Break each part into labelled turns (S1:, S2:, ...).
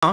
S1: ना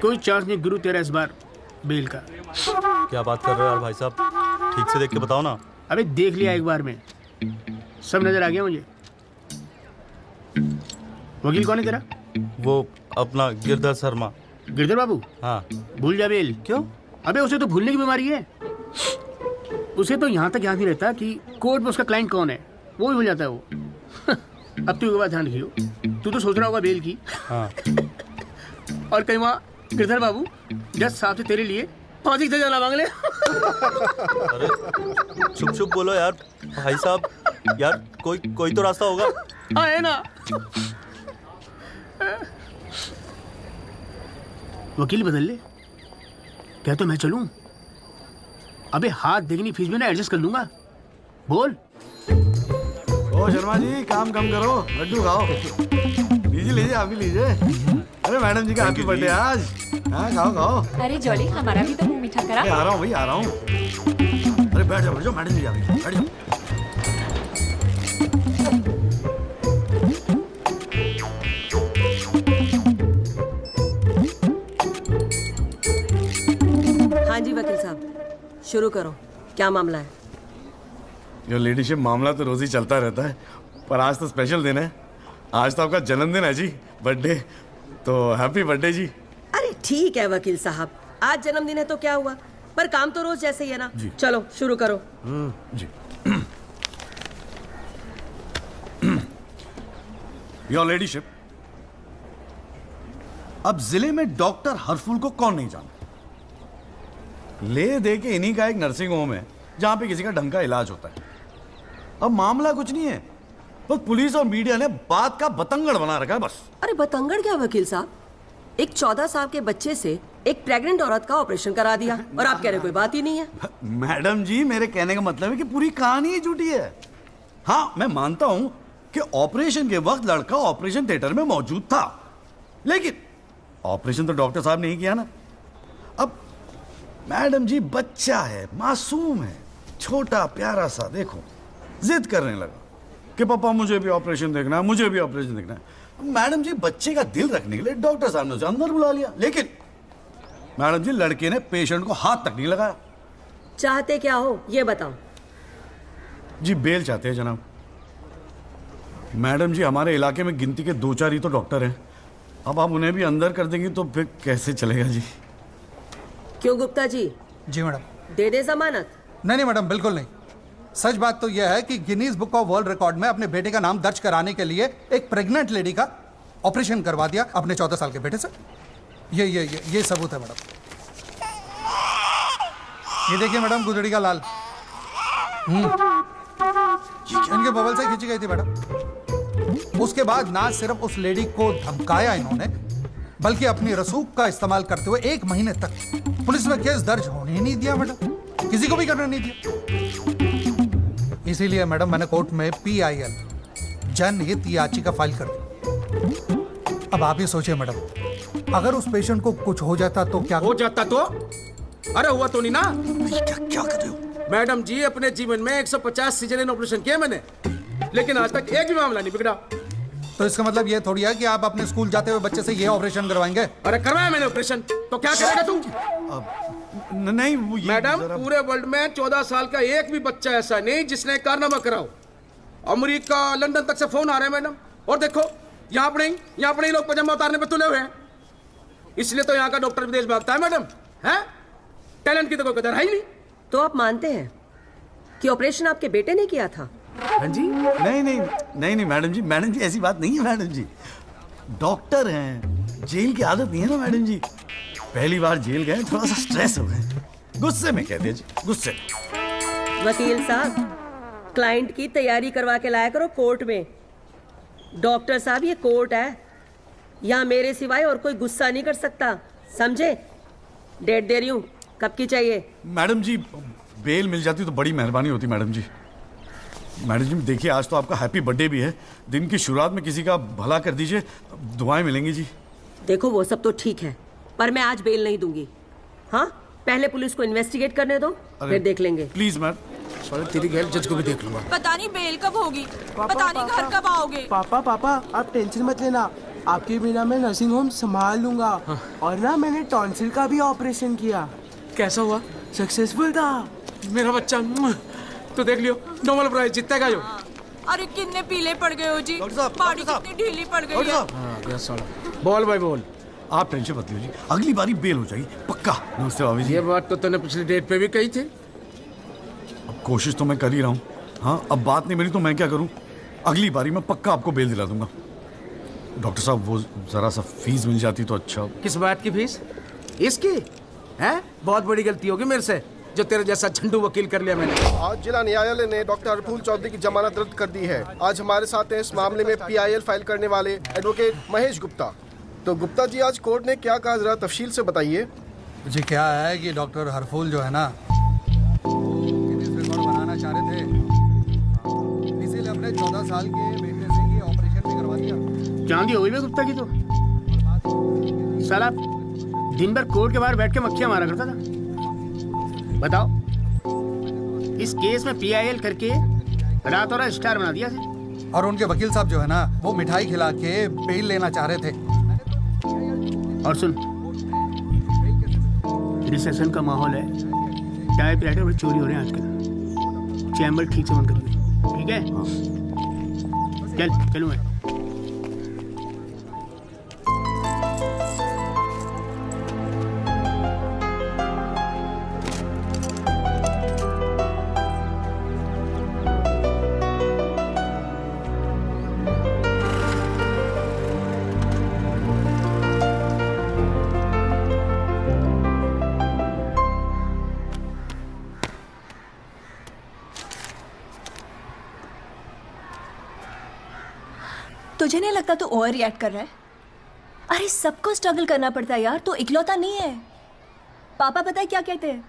S1: कोई चांस नहीं गुरु तेरा इस बार बेल का।
S2: क्या बात कर रहे हो यार भाई साहब, ठीक से देख के बताओ ना।
S1: अबे देख लिया एक बार में, सब नजर आ गया मुझे। वकील कौन है तेरा?
S2: वो अपना गिरधर शर्मा।
S1: गिरधर बाबू?
S2: हाँ।
S1: भूल जा बेल।
S2: क्यों?
S1: अबे उसे तो भूलने की बीमारी है। उसे तो यहाँ तक याद नहीं रहता कि कोर्ट में उसका क्लाइंट कौन है, वो भी भूल जाता है वो। अब तू एक बात ध्यान रखियो, तू तो सोच रहा होगा बेल की।
S2: हाँ।
S1: और कहीं वहाँ गिरधर बाबू जज साहब से तेरे लिए फांसी की सजा मांग ले।
S2: अरे चुप चुप बोलो यार भाई साहब, यार कोई तो रास्ता होगा।
S1: हाँ है ना। वकील बदल ले, क्या तो मैं चलूं? अबे हाथ देखनी फीस में ना एडजस्ट कर लूंगा। बोल।
S3: ओ शर्मा जी, काम कम करो, लड्डू खाओ। लीजिए लीजिए, आप भी लीजिए। अरे मैडम जी का हैप्पी बर्थडे आज। हाँ खाओ खाओ।
S4: अरे जॉली, हमारा भी तो मुंह मीठा करा।
S3: आ रहा हूँ भाई, आ रहा हूँ। अरे बैठ जाओ मैडम जी, बैठ जाओ।
S5: हाँ जी वकील साहब, शुरू करो, क्या मामला है?
S3: जो लेडीशिप मामला तो रोज ही चलता रहता है, पर आज तो स्पेशल दिन है। आज तो आपका जन्मदिन है जी, बर्थडे। तो हैप्पी बर्थडे जी।
S5: अरे ठीक है वकील साहब, आज जन्मदिन है तो क्या हुआ, पर काम तो रोज जैसे ही है ना। चलो शुरू करो।
S3: जी। योर लेडीशिप, अब जिले में डॉक्टर हरफुल को कौन नहीं जानता? ले दे के इन्हीं का एक नर्सिंग होम है जहां पे किसी का ढंग का इलाज होता है। अब मामला कुछ नहीं है, बस पुलिस और मीडिया ने बात का बतंगड़ बना रखा है बस।
S5: अरे बतंगड़ क्या वकील साहब, एक 14 साल के बच्चे से एक प्रेग्नेंट औरत का ऑपरेशन करा दिया और आप कह रहे कोई बात ही नहीं है।
S3: मैडम जी, मेरे कहने का मतलब है कि पूरी कहानी ही झूठी है। हाँ, मैं मानता हूं कि ऑपरेशन के वक्त लड़का ऑपरेशन थिएटर में मौजूद था, लेकिन ऑपरेशन तो डॉक्टर साहब ने ही किया ना। अब मैडम जी, बच्चा है, मासूम है, छोटा प्यारा सा, देखो जिद करने लगा कि पापा मुझे भी ऑपरेशन देखना है, मुझे भी ऑपरेशन देखना है। मैडम जी, बच्चे का दिल रखने के लिए डॉक्टर साहब ने उसे अंदर बुला लिया, लेकिन मैडम जी लड़के ने पेशेंट को हाथ तक नहीं लगाया।
S5: चाहते क्या हो ये बताओ।
S3: जी बेल चाहते हैं जनाब। मैडम जी, हमारे इलाके में गिनती के 2-4 ही तो डॉक्टर हैं। अब आप उन्हें भी अंदर कर देंगी तो फिर कैसे चलेगा जी?
S5: क्यों गुप्ता जी?
S6: जी मैडम।
S5: दे जमानत?
S6: नहीं मैडम, बिल्कुल नहीं। सच बात तो यह है कि Guinness book of world record में अपने बेटे का नाम दर्ज कराने के लिए एक प्रेग्नेंट लेडी का ऑपरेशन करवा दिया अपने 14 साल के बेटे से। ये सबूत है मैडम। ये देखिए मैडम, गुदड़ी का लाल इनके बबल से खींची गई थी मैडम। उसके बाद ना सिर्फ उस लेडी को धमकाया इन्होंने, बल्कि अपनी रसूख का इस्तेमाल करते हुए 1 महीने तक पुलिस में केस दर्ज होने ही नहीं दिया मैडम, किसी को भी करने नहीं दिया। इसीलिए मैडम मैंने कोर्ट में PIL जनहित याचिका फाइल कर दी। अब आप ही सोचिए मैडम, अगर उस पेशेंट को कुछ हो जाता तो क्या
S7: हो जाता? तो अरे हुआ तो नहीं ना?
S3: क्या क्या कर रहे हो?
S7: मैडम जी, अपने जीवन में 150 सिजेरियन ऑपरेशन किए मैंने, लेकिन आज तक एक भी मामला नहीं बिगड़ा।
S6: तो इसका मतलब ये थोड़ी है कि आप अपने स्कूल जाते हुए बच्चे से ये ऑपरेशन करवाएंगे?
S7: अरे करवाया मैंने ऑपरेशन, तो क्या करेगा तू?
S3: नहीं वो ये
S7: मैडम,
S3: जरा-
S7: पूरे वर्ल्ड में 14 साल का एक भी बच्चा ऐसा नहीं जिसने कारनामा कराओ। अमेरिका, लंदन तक से फोन आ रहे हैं मैडम, और देखो यहाँ पर ही लोग पजामा उतारने पे तुले हुए हैं। इसलिए तो यहाँ का डॉक्टर विदेश भागता है मैडम, है? टैलेंट की तो कोई कदर है ही नहीं।
S5: तो आप मानते हैं कि ऑपरेशन आपके बेटे ने किया था?
S7: हाँ जी।
S3: नहीं मैडम जी ऐसी बात नहीं है मैडम जी। डॉक्टर हैं, जेल की आदत नहीं है ना मैडम जी। पहली बार जेल गए, थोड़ा सा स्ट्रेस हो गए, गुस्से में कहते जी, गुस्से में।
S5: वकील साहब, क्लाइंट की तैयारी करवा के लाया करो कोर्ट में। डॉक्टर साहब, ये कोर्ट है, यहाँ मेरे सिवाय और कोई गुस्सा नहीं कर सकता, समझे? डेट दे रही हूँ, कब की चाहिए?
S3: मैडम जी बेल मिल जाती तो बड़ी मेहरबानी होती मैडम जी। मैडम जी देखिए, आज तो आपका हैप्पी बर्थडे भी है, दिन की शुरुआत में किसी का भला कर दीजिए, दुआएं मिलेंगी जी।
S5: देखो वो सब तो ठीक है, पर मैं आज बेल नहीं दूंगी। हाँ, पहले पुलिस को इन्वेस्टिगेट करने दो, फिर देख लेंगे।
S3: Please ma'am.
S7: साले तेरी गैल जज को भी देख लूंगा।
S4: पता नहीं बेल कब होगी, पता नहीं घर कब आओगे।
S8: पापा आप टेंशन मत लेना, आपके बिना मैं नर्सिंग होम संभाल लूंगा। और ना मैंने टॉन्सिल का भी ऑपरेशन किया,
S7: कैसा हुआ?
S8: सक्सेसफुल था।
S7: मेरा बच्चा तो देख लियो, नोबेल प्राइज जीतेगा जो।
S4: अरे कितने पीले पड़ गए हो जी,
S3: डॉक्टर साहब,
S4: बॉडी
S3: डॉक्टर साहब।
S4: कितनी ढीली पड़ गई
S3: डॉक्टर
S4: है।
S3: साहब,
S7: हाँ, गया साला। बोल भाई बोल।
S3: आप टेंशन मत लीजिए, अगली बारी बेल हो जाएगी पक्का। नमस्ते भाभी जी।
S7: ये बात तो तूने पिछली डेट पे भी कही थी।
S3: अब कोशिश तो मैं कर ही रहा हूँ। हाँ, अब बात नहीं मिली तो मैं क्या करूँ? अगली बारी मैं पक्का आपको बेल दिला दूंगा। डॉक्टर साहब, वो जरा सा फीस मिल जाती तो अच्छा।
S7: किस बात की फीस? इसकी है? बहुत बड़ी गलती होगी मेरे से, जो तेरे जैसा झंडू वकील कर लिया मैंने।
S9: आज जिला न्यायालय ने डॉक्टर हरफूल चौधरी की जमानत रद्द कर दी है। आज हमारे साथ हैं इस मामले में PIL फाइल करने वाले एडवोकेट महेश गुप्ता। तो गुप्ता जी, आज कोर्ट ने क्या कहा, जरा तफसील से बताइए।
S6: जी क्या है कि डॉक्टर हरफूल जो है ना, गिनीज रिकॉर्ड बनाना चाह रहे थे, इसीलिए अपने 14 साल के बेटे से ये ऑपरेशन भी करवा दिया।
S1: चांदी हो गई बे गुप्ता की तो। साला दिन भर कोर्ट के बाहर बैठ के मक्खियां मारा करता था। बताओ, इस केस में PIL करके रातों रात स्टार बना दिया था।
S6: और उनके वकील साहब जो है ना, वो मिठाई खिला के बेल लेना चाह रहे थे।
S1: और सुन, रिसेशन का माहौल है, टाइपराइटर बड़े चोरी हो रहे हैं आजकल। चैम्बर ठीक से बंद करिए, ठीक है? चलूँ मैं।
S10: तुझे नहीं लगता तू ओवर रिएक्ट कर रहा है? अरे सबको स्ट्रगल करना पड़ता है यार, तो इकलौता नहीं है। पापा पता है क्या कहते हैं?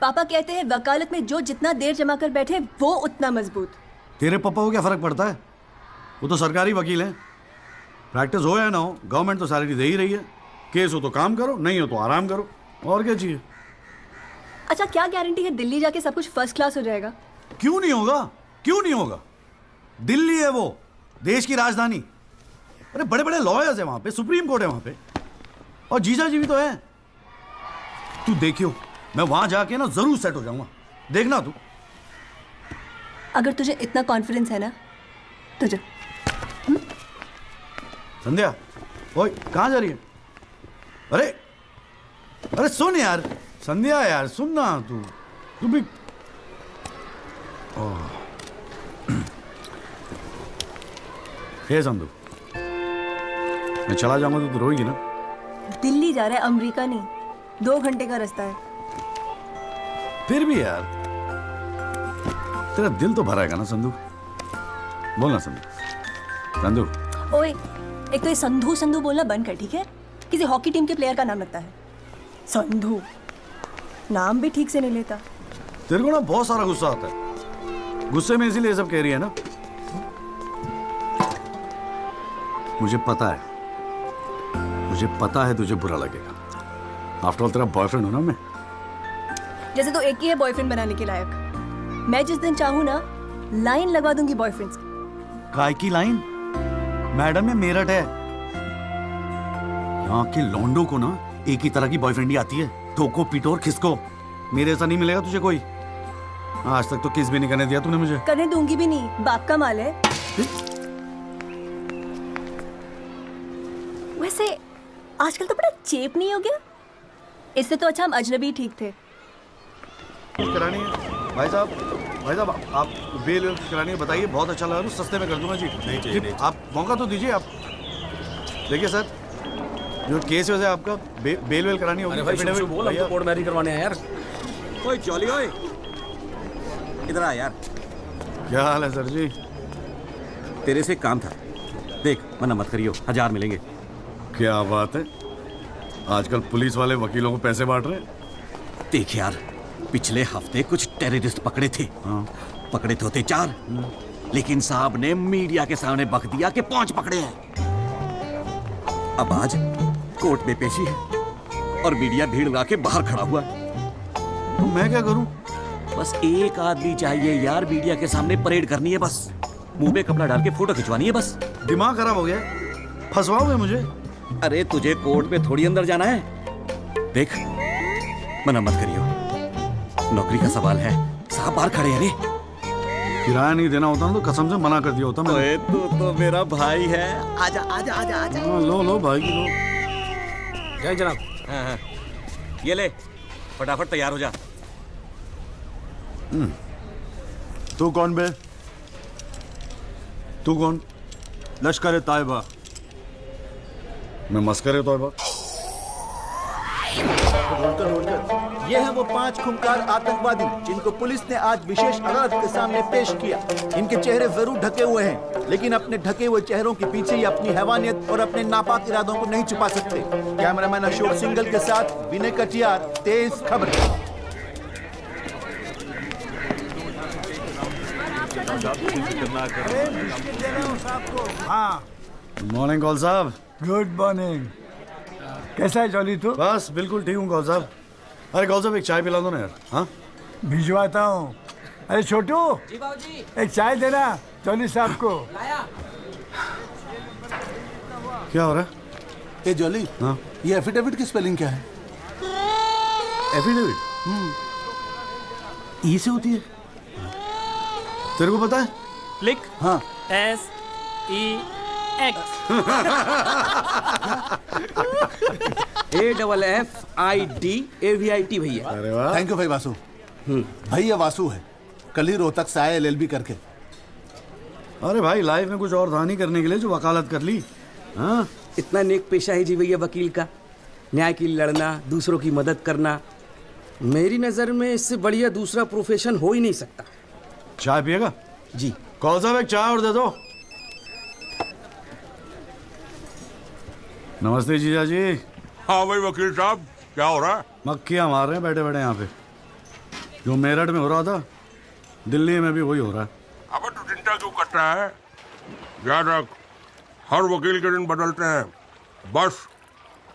S10: पापा कहते हैं वकालत में जो जितना देर जमा कर बैठे वो उतना मजबूत।
S3: तेरे पापा को क्या फर्क पड़ता है? वो तो सरकारी वकील हैं। प्रैक्टिस हो या ना हो, गवर्नमेंट तो सैलरी दे ही रही है। केस हो तो काम करो, नहीं हो तो आराम करो, और क्या चाहिए?
S10: अच्छा, क्या गारंटी है दिल्ली जाके सब कुछ फर्स्ट क्लास हो जाएगा?
S3: क्यों नहीं होगा? क्यों नहीं होगा? दिल्ली है वो, देश की राजधानी। अरे बड़े बड़े लॉयर्स है वहां पे, सुप्रीम कोर्ट है वहां पे, और जीजा जी भी तो है। तू देखियो, मैं वहां जाके ना जरूर सेट हो जाऊंगा, देखना तू।
S10: अगर तुझे इतना कॉन्फिडेंस है ना, तुझे
S3: संध्या, ओए कहाँ जा रही है? अरे अरे सुन यार, संध्या यार सुन ना, तू भी। हे संधू, मैं चला जाऊंगा तो तू रोएगी ना?
S10: दिल्ली जा रहा है, अमेरिका नहीं। 2 घंटे का रास्ता है।
S3: फिर भी यार, तेरा दिल तो भरा है ना संधू? बोल ना संधू। संधू,
S10: ओए, एक तो ये संधू संधू बोलना बंद कर, ठीक है? किसी हॉकी टीम के प्लेयर का नाम लगता है संधू, नाम भी ठीक से नहीं लेता।
S3: तेरे को ना बहुत सारा गुस्सा आता है, गुस्से में इसीलिए सब कह रही है ना? मुझे पता है तुझे बुरा लगेगा। आफ्टर ऑल तेरा बॉयफ्रेंड हूं ना मैं,
S10: जैसे तो एक ही है बॉयफ्रेंड बनाने के लायक। मैं जिस दिन चाहूँ ना लाइन लगवा दूंगी बॉयफ्रेंड्स की।
S3: काय की लाइन? मैडम ये मेरठ है, यहाँ के लौंडों को ना एक ही तरह की बॉयफ्रेंड ही आती है, ठोको पीटो और खिसको। मेरे ऐसा नहीं मिलेगा तुझे कोई। आज तक तो किस भी नहीं करने दिया तूने मुझे।
S10: करने दूंगी भी नहीं, बाप का माल है। वैसे आजकल तो बड़ा चेप नहीं हो गया? इससे तो अच्छा हम अजनबी ठीक थे।
S3: करानी है भाई साहब आप बेल करानी है, बताइए। बहुत अच्छा लगा, सस्ते में कर दूंगा जी।
S2: नहीं चाहिए।
S3: आप मौका तो दीजिए। आप देखिए सर, जो केस है आपका बेल वेल करानी होगी।
S7: भाई शुभ बोल, हम तो कोर्ट मैरिज करवाने हैं यार।
S11: ओए जॉली ओए, इधर आ यार।
S3: क्या हाल है सर जी?
S11: तेरे से काम था, देख मना मत करियो, 1000 मिलेंगे।
S3: क्या बात है, आजकल पुलिस वाले वकीलों को पैसे बांट रहे हैं।
S11: देख यार, पिछले हफ्ते कुछ टेररिस्ट पकड़े थे।
S3: हाँ।
S11: पकड़े तो थे 4, लेकिन साहब ने मीडिया के सामने बक दिया कि 5 पकड़े हैं। अब आज कोर्ट में पेशी है और मीडिया भीड़ लगा के बाहर खड़ा हुआ है।
S3: तो मैं क्या करूं?
S11: बस एक आदमी चाहिए यार, मीडिया के सामने परेड करनी है बस, मुंह में कपड़ा डाल के फोटो खिंचवानी है बस।
S3: दिमाग खराब हो गया, फंसवाओगे मुझे?
S11: अरे तुझे कोर्ट में थोड़ी अंदर जाना है। देख मना मत करियो, नौकरी का सवाल है, साहब बाहर खड़े हैं। अरे
S3: किराया नहीं देना होता ना तो कसम से मना कर दिया होता मैं।
S11: ओए तू तो मेरा भाई है, आजा आजा आजा आजा।
S3: लो भाई की लो।
S7: जय जनाब।
S11: हाँ। ये ले, फटाफट तैयार हो जा।
S3: तू कौन बे? तू कौन? लश्कर तायबा। मैं मस्कर तौबा।
S12: ये हैं वो 5 खूंखार आतंकवादी जिनको पुलिस ने आज विशेष अदालत के सामने पेश किया। इनके चेहरे जरूर ढके हुए हैं, लेकिन अपने ढके हुए चेहरों के पीछे ही अपनी हैवानियत और अपने नापाक इरादों को नहीं छुपा सकते। कैमरामैन अशोक सिंगल के साथ विनय कटियार, तेज खबर।
S3: हाँ। मॉर्निंग कौल साहब।
S13: Good morning. कैसा है जॉली तू?
S3: बस बिल्कुल ठीक हूँ कौल साहब। अरे कौल साहब एक चाय पिला दो ना यार। हाँ
S13: भिजवाता हूँ। अरे छोटू
S4: जी बाबूजी।
S13: एक चाय देना जॉली साहब को।
S4: लाया।
S3: क्या हो रहा है?
S12: ए जॉली,
S3: हाँ?
S12: ये एफिडेविट की स्पेलिंग क्या है?
S3: एफिडेविट ई से होती है, तेरे को पता है?
S14: लिख।
S12: हाँ।
S14: SEX।
S7: AFFIDAVIT भैया।
S3: अरे वाह,
S12: थैंक यू भाई वासु। भाई ये वासु है, कल ही रोहतक से आया LLB करके।
S3: अरे भाई लाइफ में कुछ और था नहीं करने के लिए जो वकालत कर ली। हाँ
S7: इतना नेक पेशा है जी भैया वकील का, न्याय के लिए लड़ना, दूसरों की मदद करना। मेरी नजर में इससे बढ़िया दूसरा प्रोफेशन हो ही नहीं सकता।
S3: चाय पिएगा?
S7: जी।
S3: कौन साहब एक चाय और दे दो। नमस्ते जीजा जी।
S15: हाँ भाई वकील साहब, क्या हो रहा है?
S3: मक्खियाँ मार रहे हैं बैठे बैठे यहाँ पे। जो मेरठ में हो रहा था दिल्ली में भी वही हो रहा है।
S15: अबे तू चिंता क्यों करता है? याद रख, हर वकील के दिन बदलते हैं, बस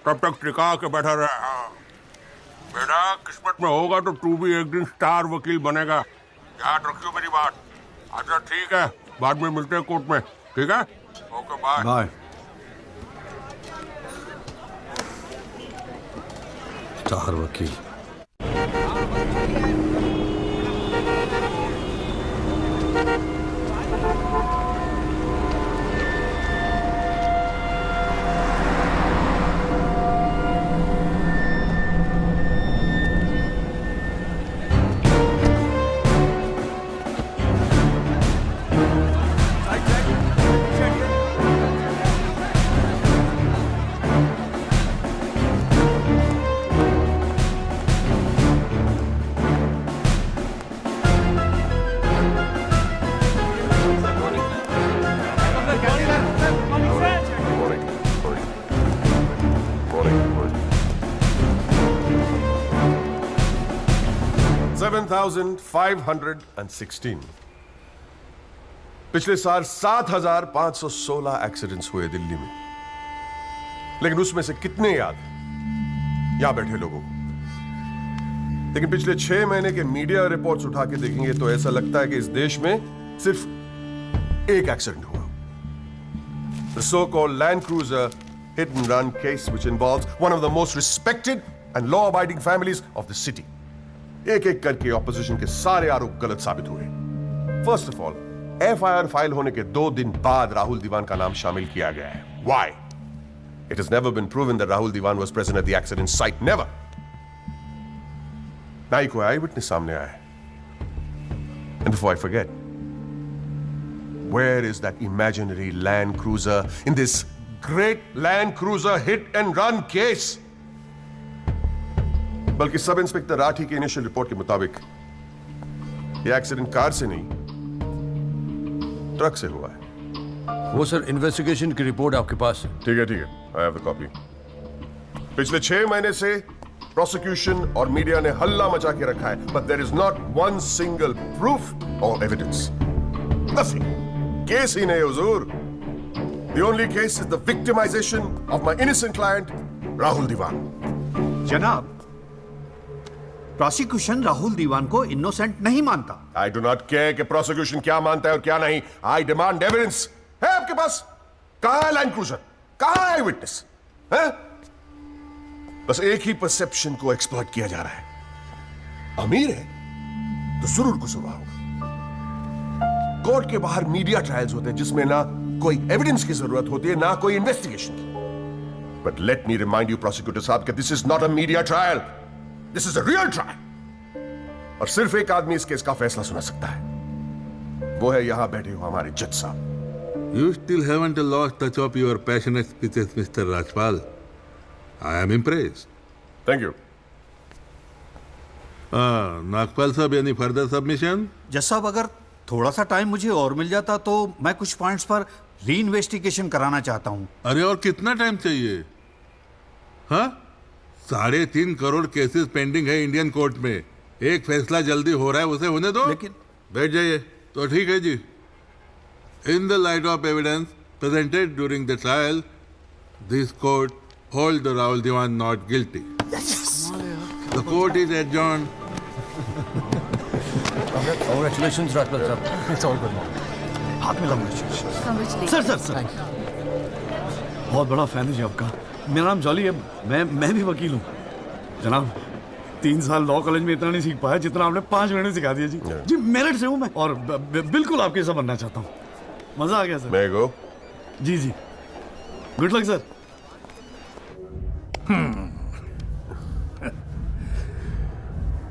S15: तब तक टिका के बैठा रहे। हाँ बेटा, किस्मत में होगा तो तू भी एक दिन स्टार वकील बनेगा, याद रखियो मेरी बात। अच्छा ठीक है, बाद में मिलते हैं कोर्ट में, ठीक है? Okay bye.
S3: बाय। स्टार वकील।
S15: $7,516। पिछले साल 7,516 एक्सीडेंट्स हुए दिल्ली में, लेकिन उसमें से कितने याद हैं यहां बैठे लोगों को?
S14: लेकिन पिछले 6 महीने के मीडिया रिपोर्ट्स उठा के देखेंगे तो ऐसा लगता है कि इस देश में सिर्फ एक एक्सीडेंट हुआ। The so-called Land Cruiser hit and run case which involves one of the most respected and law-abiding families of the city. एक-एक करके ऑपोजिशन के सारे आरोप गलत साबित हुए। First of all, FIR file होने के 2 दिन बाद राहुल दीवान का नाम शामिल किया गया है। Why? It has never been proven that Rahul Diwan was present at the accident site. Never. ना ही कोई आई विटनेस सामने आया है। And before I forget, where is that imaginary Land Cruiser in this great Land Cruiser hit and run case? बल्कि sub inspector Rathi की initial report के मुताबिक यह एक्सीडेंट कार से नहीं ट्रक से हुआ है।
S16: वो सर इन्वेस्टिगेशन की रिपोर्ट आपके पास है।
S14: ठीक है, आई हैव द कॉपी। पिछले 6 महीने से प्रोसिक्यूशन और मीडिया ने हल्ला मचा के रखा है, but there is not one single proof और एविडेंस। नथिंग। केस ही नहीं हुजूर। The only case is the victimization of my innocent client Rahul Diwan.
S3: जनाब, प्रोसिक्यूशन राहुल दीवान को इनोसेंट नहीं मानता।
S14: आई डू नॉट केयर कि प्रोसिक्यूशन क्या मानता है और क्या नहीं। I demand evidence. है आपके पास? कहां है लैंड क्रूजर? कहां है विटनेस? है? बस एक ही परसेप्शन को एक्सप्लॉइट किया जा रहा है। अमीर है तो जरूर कसूरवार होगा। कोर्ट के बाहर मीडिया ट्रायल्स होते हैं जिसमें ना कोई एविडेंस की जरूरत होती है ना कोई इन्वेस्टिगेशन की। But let me remind you prosecutor साहब कि this is not a media trial, this is a real trial. और सिर्फ एक आदमी इस केस का फैसला सुना सकता है, वो है यहां बैठे हुए हमारे जज साहब।
S17: You still haven't lost touch of your passionate speeches, Mr. Rajpal. I am impressed.
S14: Thank you.
S17: Nagpal साहब, any further submission?
S3: जज साहब, अगर थोड़ा सा टाइम मुझे और मिल जाता तो मैं कुछ पॉइंट्स पर री इन्वेस्टिगेशन कराना चाहता हूँ।
S17: अरे और कितना टाइम चाहिए? हाँ, 3.5 करोड़ केसेस पेंडिंग है इंडियन कोर्ट में। एक फैसला जल्दी हो रहा है, उसे होने दो।
S3: लेकिन
S17: बैठ जाइए। तो ठीक है जी। In the light of evidence presented during the trial, this court holds the Rahul Diwan not guilty. Yes. The court is adjourned.
S16: Congratulations, Rajpal sir. It's all good.
S3: हाथ में
S4: Congratulations.
S3: सर बहुत बड़ा फैन है जी आपका। मेरा नाम jolly है, मैं भी वकील हूँ। जनाब, 3 साल लॉ कॉलेज में इतना नहीं सीख पाया जितना आपने 5 महीने सिखा दिया जी। जी मेरठ से हूँ मैं और बिल्कुल आपके जैसा बनना चाहता हूँ। मजा आ गया सर।
S14: मैं गो।
S3: जी जी, good luck sir.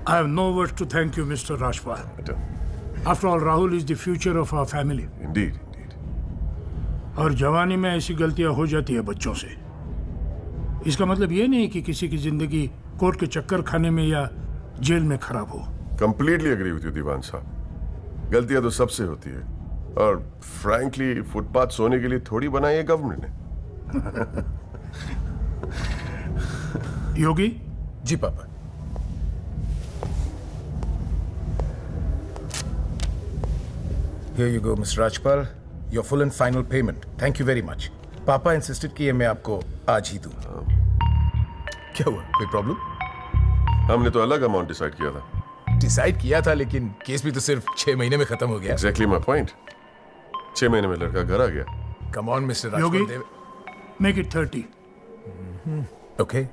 S18: I have no words to thank you, Mr. Rajpal. After all, Rahul is the future of our family.
S14: Indeed.
S18: और जवानी में ऐसी गलतियां हो जाती है बच्चों से। इसका मतलब ये नहीं कि किसी की जिंदगी कोर्ट के चक्कर खाने में या जेल में खराब हो।
S14: कंप्लीटली एग्री विद यू दीवान साहब। गलतियां तो सबसे होती है और फ्रैंकली फुटपाथ सोने के लिए थोड़ी बनाई है गवर्नमेंट ने।
S18: योगी
S19: जी पापा। Here you go, Mr. Rajpal. Your full and final payment. Thank you very much. पापा इंसिस्टेड कि ये मैं आपको आज ही दूं। क्या हुआ? कोई प्रॉब्लम?
S14: हमने तो अलग अमाउंट डिसाइड किया था।
S19: डिसाइड किया था, लेकिन केस भी तो सिर्फ 6 महीने में खत्म हो गया।
S14: Exactly my point. 6 महीने में लड़का घर आ गया।
S19: Come on, Mr. Rajpal.
S18: Yogi, make it 30.
S19: Okay.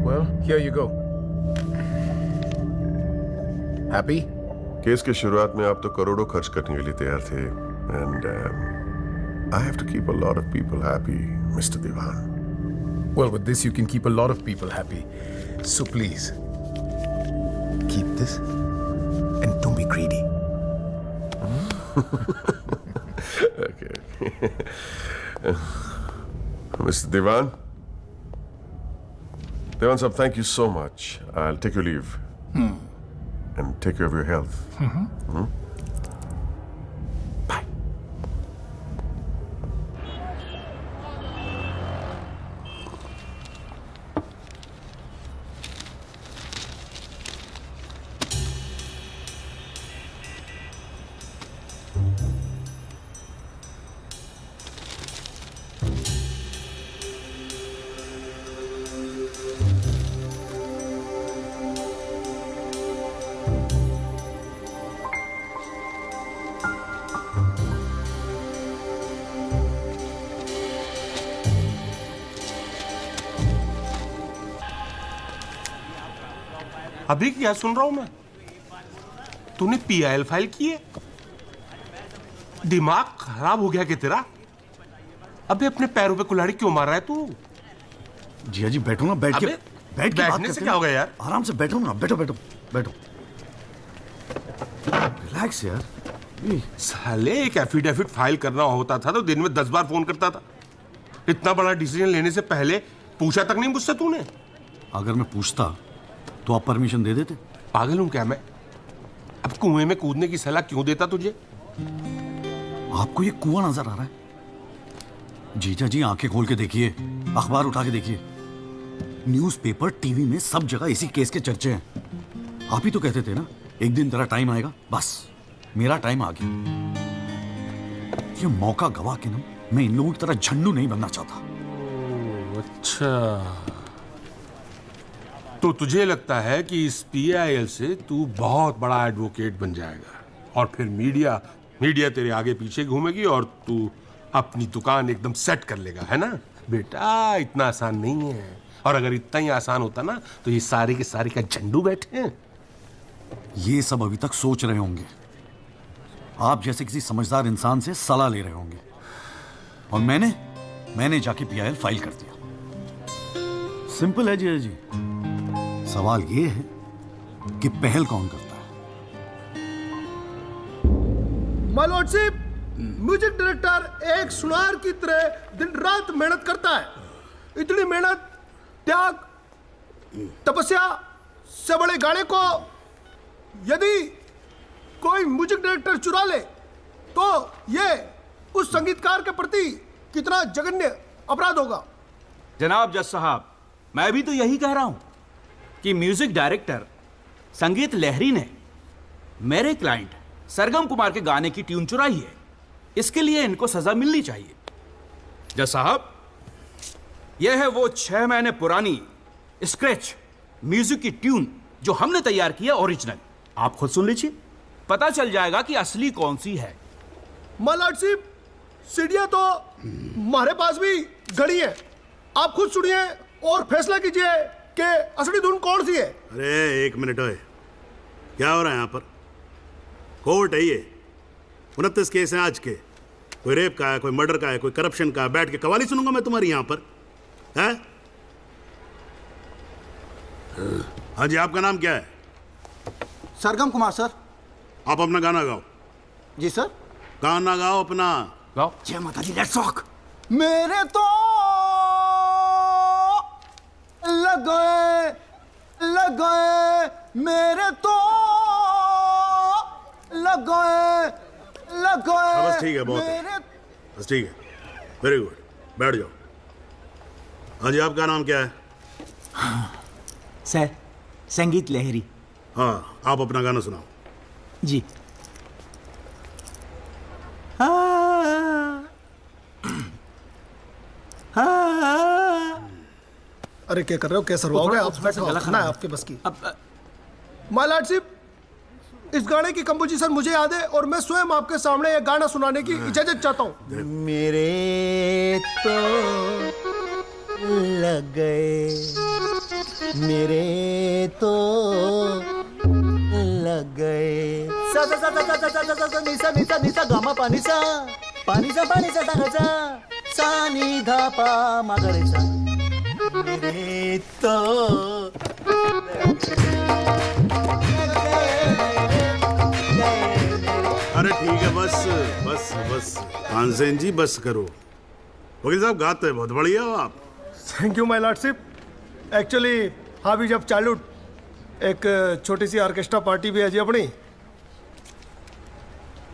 S19: Well, here you go. Happy?
S14: Case के शुरुआत में आप तो करोड़ों खर्च करने के लिए तैयार थे and I have to keep a lot of people happy, Mr. Diwan.
S19: Well, with this you can keep a lot of people happy. So please, keep this and don't be greedy.
S14: Okay. Mr. Diwan? Diwan sahab, thank you so much. I'll take your leave. And take care of your health. Bye.
S15: अभी क्या सुन रहा हूं मैं? तूने PIL file की है? दिमाग खराब हो गया क्या तेरा? अबे अपने पैरों पे कुल्हाड़ी क्यों मार रहा है तू?
S3: जिया जी बैठो ना, बैठ के
S15: अबे,
S3: बैठ के बात
S15: बैठने से
S3: करते
S15: क्या
S3: हैं।
S15: होगा यार?
S3: आराम से बैठो ना, बैठो बैठो बैठो, रिलैक्स यार।
S15: साले एक एफिडेविट फाइल करना होता था तो दिन में 10 बार फोन करता था। इतना बड़ा डिसीजन लेने से पहले पूछा तक नहीं मुझसे तूने?
S3: अगर मैं पूछता तो आप परमिशन दे देते?
S15: पागल हूं क्या मैं? अब कुएं में कूदने की सलाह क्यों देता तुझे?
S3: आपको ये कुआं नजर आ रहा है? जीजा जी आंखें खोल के देखिए, अखबार उठा के देखिए, न्यूज़पेपर, टीवी में सब जगह इसी केस के चर्चे हैं। आप ही तो कहते थे ना एक दिन तेरा टाइम आएगा। बस मेरा टाइम आ गया। ये मौका गवा के ना मैं इन लोगों की तरह झंडू नहीं बनना चाहता।
S15: अच्छा, तो तुझे लगता है कि इस पीआईएल से तू बहुत बड़ा एडवोकेट बन जाएगा और फिर मीडिया तेरे आगे पीछे घूमेगी और तू अपनी दुकान एकदम सेट कर लेगा, है ना? बेटा इतना आसान नहीं है, और अगर इतना ही आसान होता ना तो ये सारे के सारे का झंडू बैठे हैं।
S3: ये सब अभी तक सोच रहे होंगे, आप जैसे किसी समझदार इंसान से सलाह ले रहे होंगे, और मैंने जाके पीआईएल फाइल कर दिया। सिंपल है जी। सवाल ये है कि पहल कौन करता है?
S9: माय लॉर्डशिप, म्यूजिक डायरेक्टर एक सुनार की तरह दिन रात मेहनत करता है। इतनी मेहनत, त्याग, तपस्या से बड़े गाने को यदि कोई म्यूजिक डायरेक्टर चुरा ले तो ये उस संगीतकार के प्रति कितना जघन्य अपराध होगा।
S20: जनाब जज साहब, मैं भी तो यही कह रहा हूं कि म्यूजिक डायरेक्टर संगीत लहरी ने मेरे क्लाइंट सरगम कुमार के गाने की ट्यून चुराई है। इसके लिए इनको सजा मिलनी चाहिए। जज साहब, यह है वो 6 महीने पुरानी स्क्रैच म्यूजिक की ट्यून जो हमने तैयार किया ओरिजिनल। आप खुद सुन लीजिए, पता चल जाएगा कि असली कौन सी है।
S9: माय लॉर्डशिप, सीढ़ियां तो हमारे पास भी घड़ी है। आप खुद सुनिए और फैसला कीजिए कि असली धुन कौन सी है।
S21: अरे एक मिनट ओए, क्या हो रहा है यहाँ पर? कोर्ट है ये, 29 केस हैं आज के। कोई रेप का है, कोई मर्डर का है, कोई करप्शन का है। बैठ के कवाली सुनूंगा मैं तुम्हारी यहाँ पर, है? हाँ जी, आपका नाम क्या है?
S6: सरगम कुमार सर।
S21: आप अपना गाना गाओ।
S6: जी सर।
S21: गाना गाओ अपना।
S20: गाओ।
S6: जय माता दी, लेट्स रॉक। मेरे तो लग गए मेरे तो लग गए
S21: बस ठीक है, बहुत है। बस ठीक है, वेरी गुड, बैठ जाओ। हाँ जी, आपका नाम क्या है?
S20: सर, संगीत लहरी।
S21: हाँ, आप अपना गाना सुनाओ।
S20: जी।
S9: अरे क्या कर रहे हो, कैसे रुआओगे आप? ना आपके बस की। माय लॉर्डशिप, इस गाने की कंपोजिशन मुझे याद है और मैं स्वयं आपके सामने ये गाना सुनाने की इजाजत चाहता हूँ।
S12: मेरे तो लग गए, मेरे तो लग गए। सा सा सा सा सा सा सा सा निसा निसा निसा गामा पानी सा सा सा नी धा पा मा गा रे सा। मेरे तो
S21: अरे ठीक है, बस बस बस तानसेन जी, बस करो। वकील साहब, गाते हैं, बहुत बढ़िया हो आप।
S9: Thank you my lordship. Actually हाँ भी जब चालू एक छोटी सी ऑर्केस्ट्रा पार्टी भी है जी अपनी।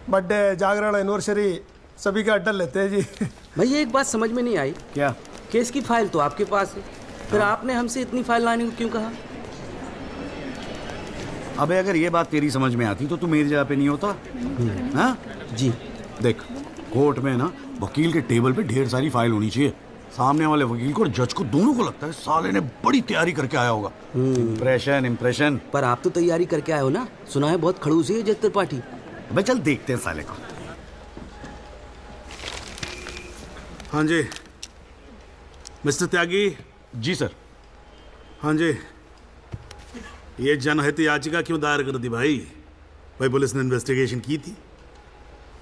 S9: बर्थडे, जागरण, एनिवर्सरी सभी का अड्डा लेते हैं जी।
S22: भैया एक बात समझ में नहीं आई।
S20: क्या?
S22: केस की फाइल तो आपके पास है, फिर आपने हमसे इतनी फाइल लाने को क्यों कहा?
S3: अबे अगर ये बात तेरी समझ में आती तो तू मेरी जगह पे नहीं होता। हाँ
S22: जी।
S3: देख, कोर्ट में ना वकील के टेबल पे ढेर सारी फाइल होनी चाहिए। सामने वाले वकील को और जज को दोनों को लगता है साले ने बड़ी तैयारी करके आया होगा। इम्प्रेशन।
S22: पर आप तो तैयारी करके आए हो ना, सुना है बहुत खड़ूस है जज त्रिपाठी।
S3: अबे चल देखते हैं साले को।
S21: हाँ जी मिस्टर त्यागी।
S3: जी सर।
S21: हाँ जी, ये जनहित याचिका क्यों दायर कर दी भाई? भाई पुलिस ने इन्वेस्टिगेशन की थी,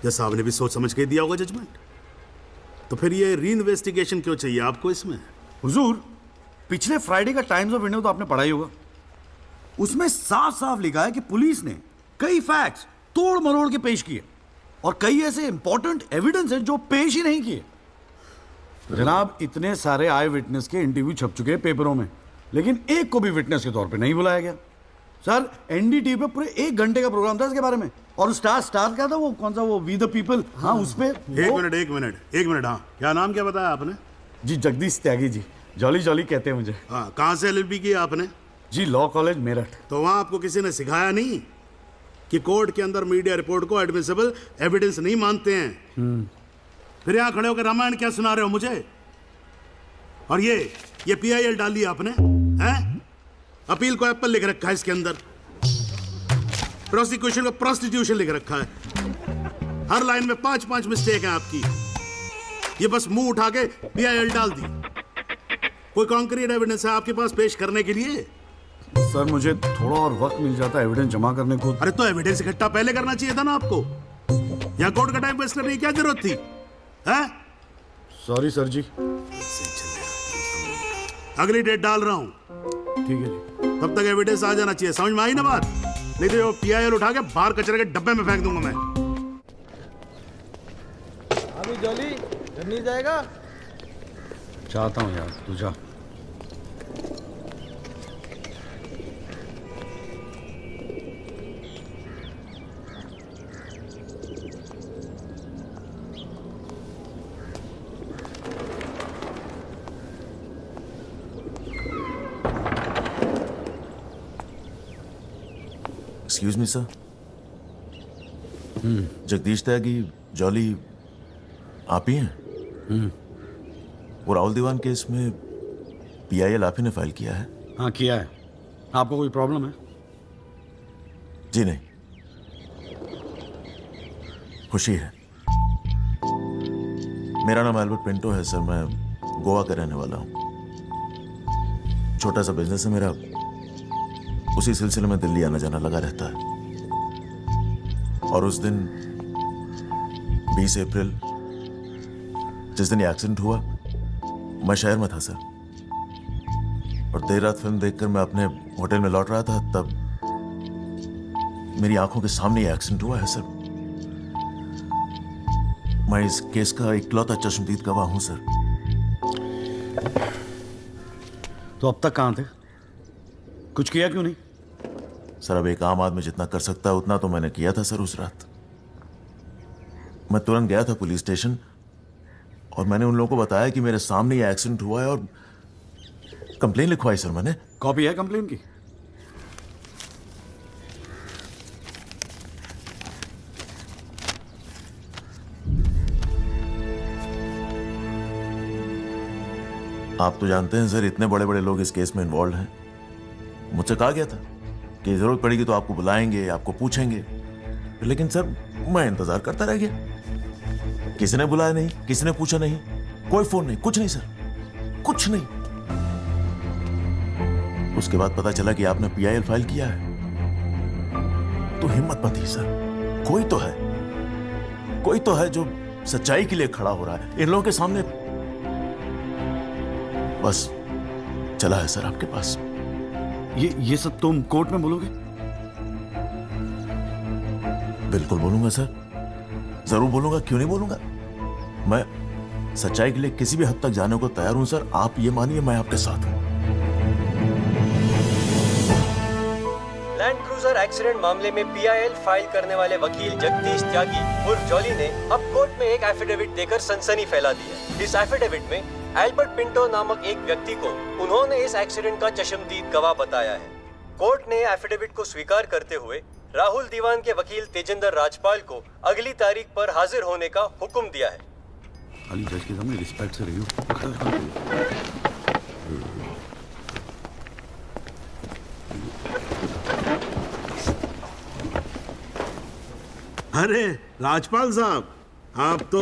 S21: जज साहब ने भी सोच समझ के दिया होगा जजमेंट, तो फिर ये री इन्वेस्टिगेशन क्यों चाहिए आपको इसमें?
S3: हुजूर, पिछले फ्राइडे का टाइम्स ऑफ इंडिया तो आपने पढ़ा ही होगा। उसमें साफ साफ लिखा है कि पुलिस ने कई फैक्ट्स तोड़ मरोड़ के पेश किए और कई ऐसे इंपॉर्टेंट एविडेंस हैं जो पेश ही नहीं किए। जनाब, इतने सारे आई विटनेस के इंटरव्यू छप चुके हैं पेपरों में, लेकिन एक को भी विटनेस के तौर पे नहीं बुलाया गया। सर, एनडीटीवी पे पूरे 1 घंटे का प्रोग्राम था इसके बारे में, और स्टार क्या था वो, कौन सा वो, वी द पीपल, हाँ उस पे।
S21: एक मिनट, हाँ क्या नाम क्या बताया आपने?
S3: जी जगदीश त्यागी जी, जॉली जॉली कहते हैं मुझे।
S21: हाँ, कहाँ से LLB की आपने?
S3: जी लॉ कॉलेज मेरठ।
S21: तो वहाँ आपको किसी ने सिखाया नहीं कि कोर्ट के अंदर मीडिया रिपोर्ट को एडमिसिबल एविडेंस नहीं मानते हैं? फिर यहाँ खड़े होकर रामायण क्या सुना रहे हो मुझे? और ये PIL डाली आपने, हैं? अपील को एप्पल लिख रखा है इसके अंदर, प्रोसिक्यूशन को प्रोस्टिट्यूशन लिख रखा है। हर लाइन में 5-5 मिस्टेक है आपकी। ये बस मुंह उठा के PIL डाल दी। कोई कॉन्क्रीट एविडेंस है आपके पास पेश करने के लिए?
S3: सर, मुझे थोड़ा और वक्त मिल जाता एविडेंस जमा करने को।
S21: अरे तो एविडेंस इकट्ठा पहले करना चाहिए था ना आपको। यहाँ कोर्ट का टाइम वेस्ट करने की क्या जरूरत थी, हैं?
S3: सॉरी सर जी।
S21: अगली डेट डाल रहा हूँ,
S3: ठीक है जी।
S21: तब तक एविडेंस आ जाना चाहिए, समझ में आई ना बात? नहीं तो PIL उठा के बाहर कचरे के डब्बे में फेंक दूंगा मैं।
S13: अभी जॉली नहीं जाएगा?
S3: चाहता हूँ यार, तू जा।
S5: एक्सक्यूज मी सर, जगदीश त्यागी, जॉली आप ही हैं? वो राहुल दीवान केस में PIL आप ही ने फाइल किया है?
S3: हाँ किया है। आपको कोई प्रॉब्लम है?
S5: जी नहीं, खुशी है। मेरा नाम एल्बर्ट पिंटो है सर, मैं गोवा का रहने वाला हूँ। छोटा सा बिजनेस है मेरा, उसी सिलसिले में दिल्ली आना जाना लगा रहता है। और उस दिन 20 अप्रैल जिस दिन ये एक्सीडेंट हुआ, मैं शहर में था सर, और देर रात फिल्म देखकर मैं अपने होटल में लौट रहा था, तब मेरी आंखों के सामने ये एक्सीडेंट हुआ है सर। मैं इस केस का इकलौता चश्मदीद गवाह हूं सर।
S3: तो अब तक कहां थे? कुछ किया क्यों नहीं?
S5: सर, अब एक आम आदमी जितना कर सकता है उतना तो मैंने किया था सर। उस रात मैं तुरंत गया था पुलिस स्टेशन और मैंने उन लोगों को बताया कि मेरे सामने ये एक्सीडेंट हुआ है, और कंप्लेन लिखवाई सर मैंने।
S3: कॉपी है कंप्लेन की?
S5: आप तो जानते हैं सर, इतने बड़े बड़े लोग इस केस में इन्वॉल्व हैं। मुझसे कहा गया था कि जरूरत पड़ेगी तो आपको बुलाएंगे, आपको पूछेंगे, लेकिन सर मैं इंतजार करता रह गया। किसी ने बुलाया नहीं, किसी ने पूछा नहीं, कोई फोन नहीं, कुछ नहीं सर, कुछ नहीं। उसके बाद पता चला कि आपने PIL फाइल किया है, तो हिम्मत मत ही सर। कोई तो है जो सच्चाई के लिए खड़ा हो रहा है इन लोगों के सामने। बस चला है सर आपके पास।
S3: ये सब तुम कोर्ट में बोलोगे?
S5: बिल्कुल बोलूंगा सर, जरूर बोलूंगा, क्यों नहीं बोलूंगा। मैं सच्चाई के लिए किसी भी हद तक जाने को तैयार हूं सर। आप ये मानिए मैं आपके साथ हूं।
S8: लैंड क्रूजर एक्सीडेंट मामले में PIL फाइल करने वाले वकील जगदीश त्यागी उर्फ जॉली ने अब कोर्ट में एक एफिडेविट देकर सनसनी फैला दी है। इस एफिडेविट में एल्बर्ट पिंटो नामक एक व्यक्ति को उन्होंने इस एक्सीडेंट का चश्मदीद गवाह बताया है। कोर्ट ने एफिडेविट को स्वीकार करते हुए राहुल दीवान के वकील तेजिंदर राजपाल को अगली तारीख पर हाजिर होने का हुक्म दिया है।
S3: अली जज के सामने रिस्पेक्ट से रही हो।
S21: अरे राजपाल साहब, आप तो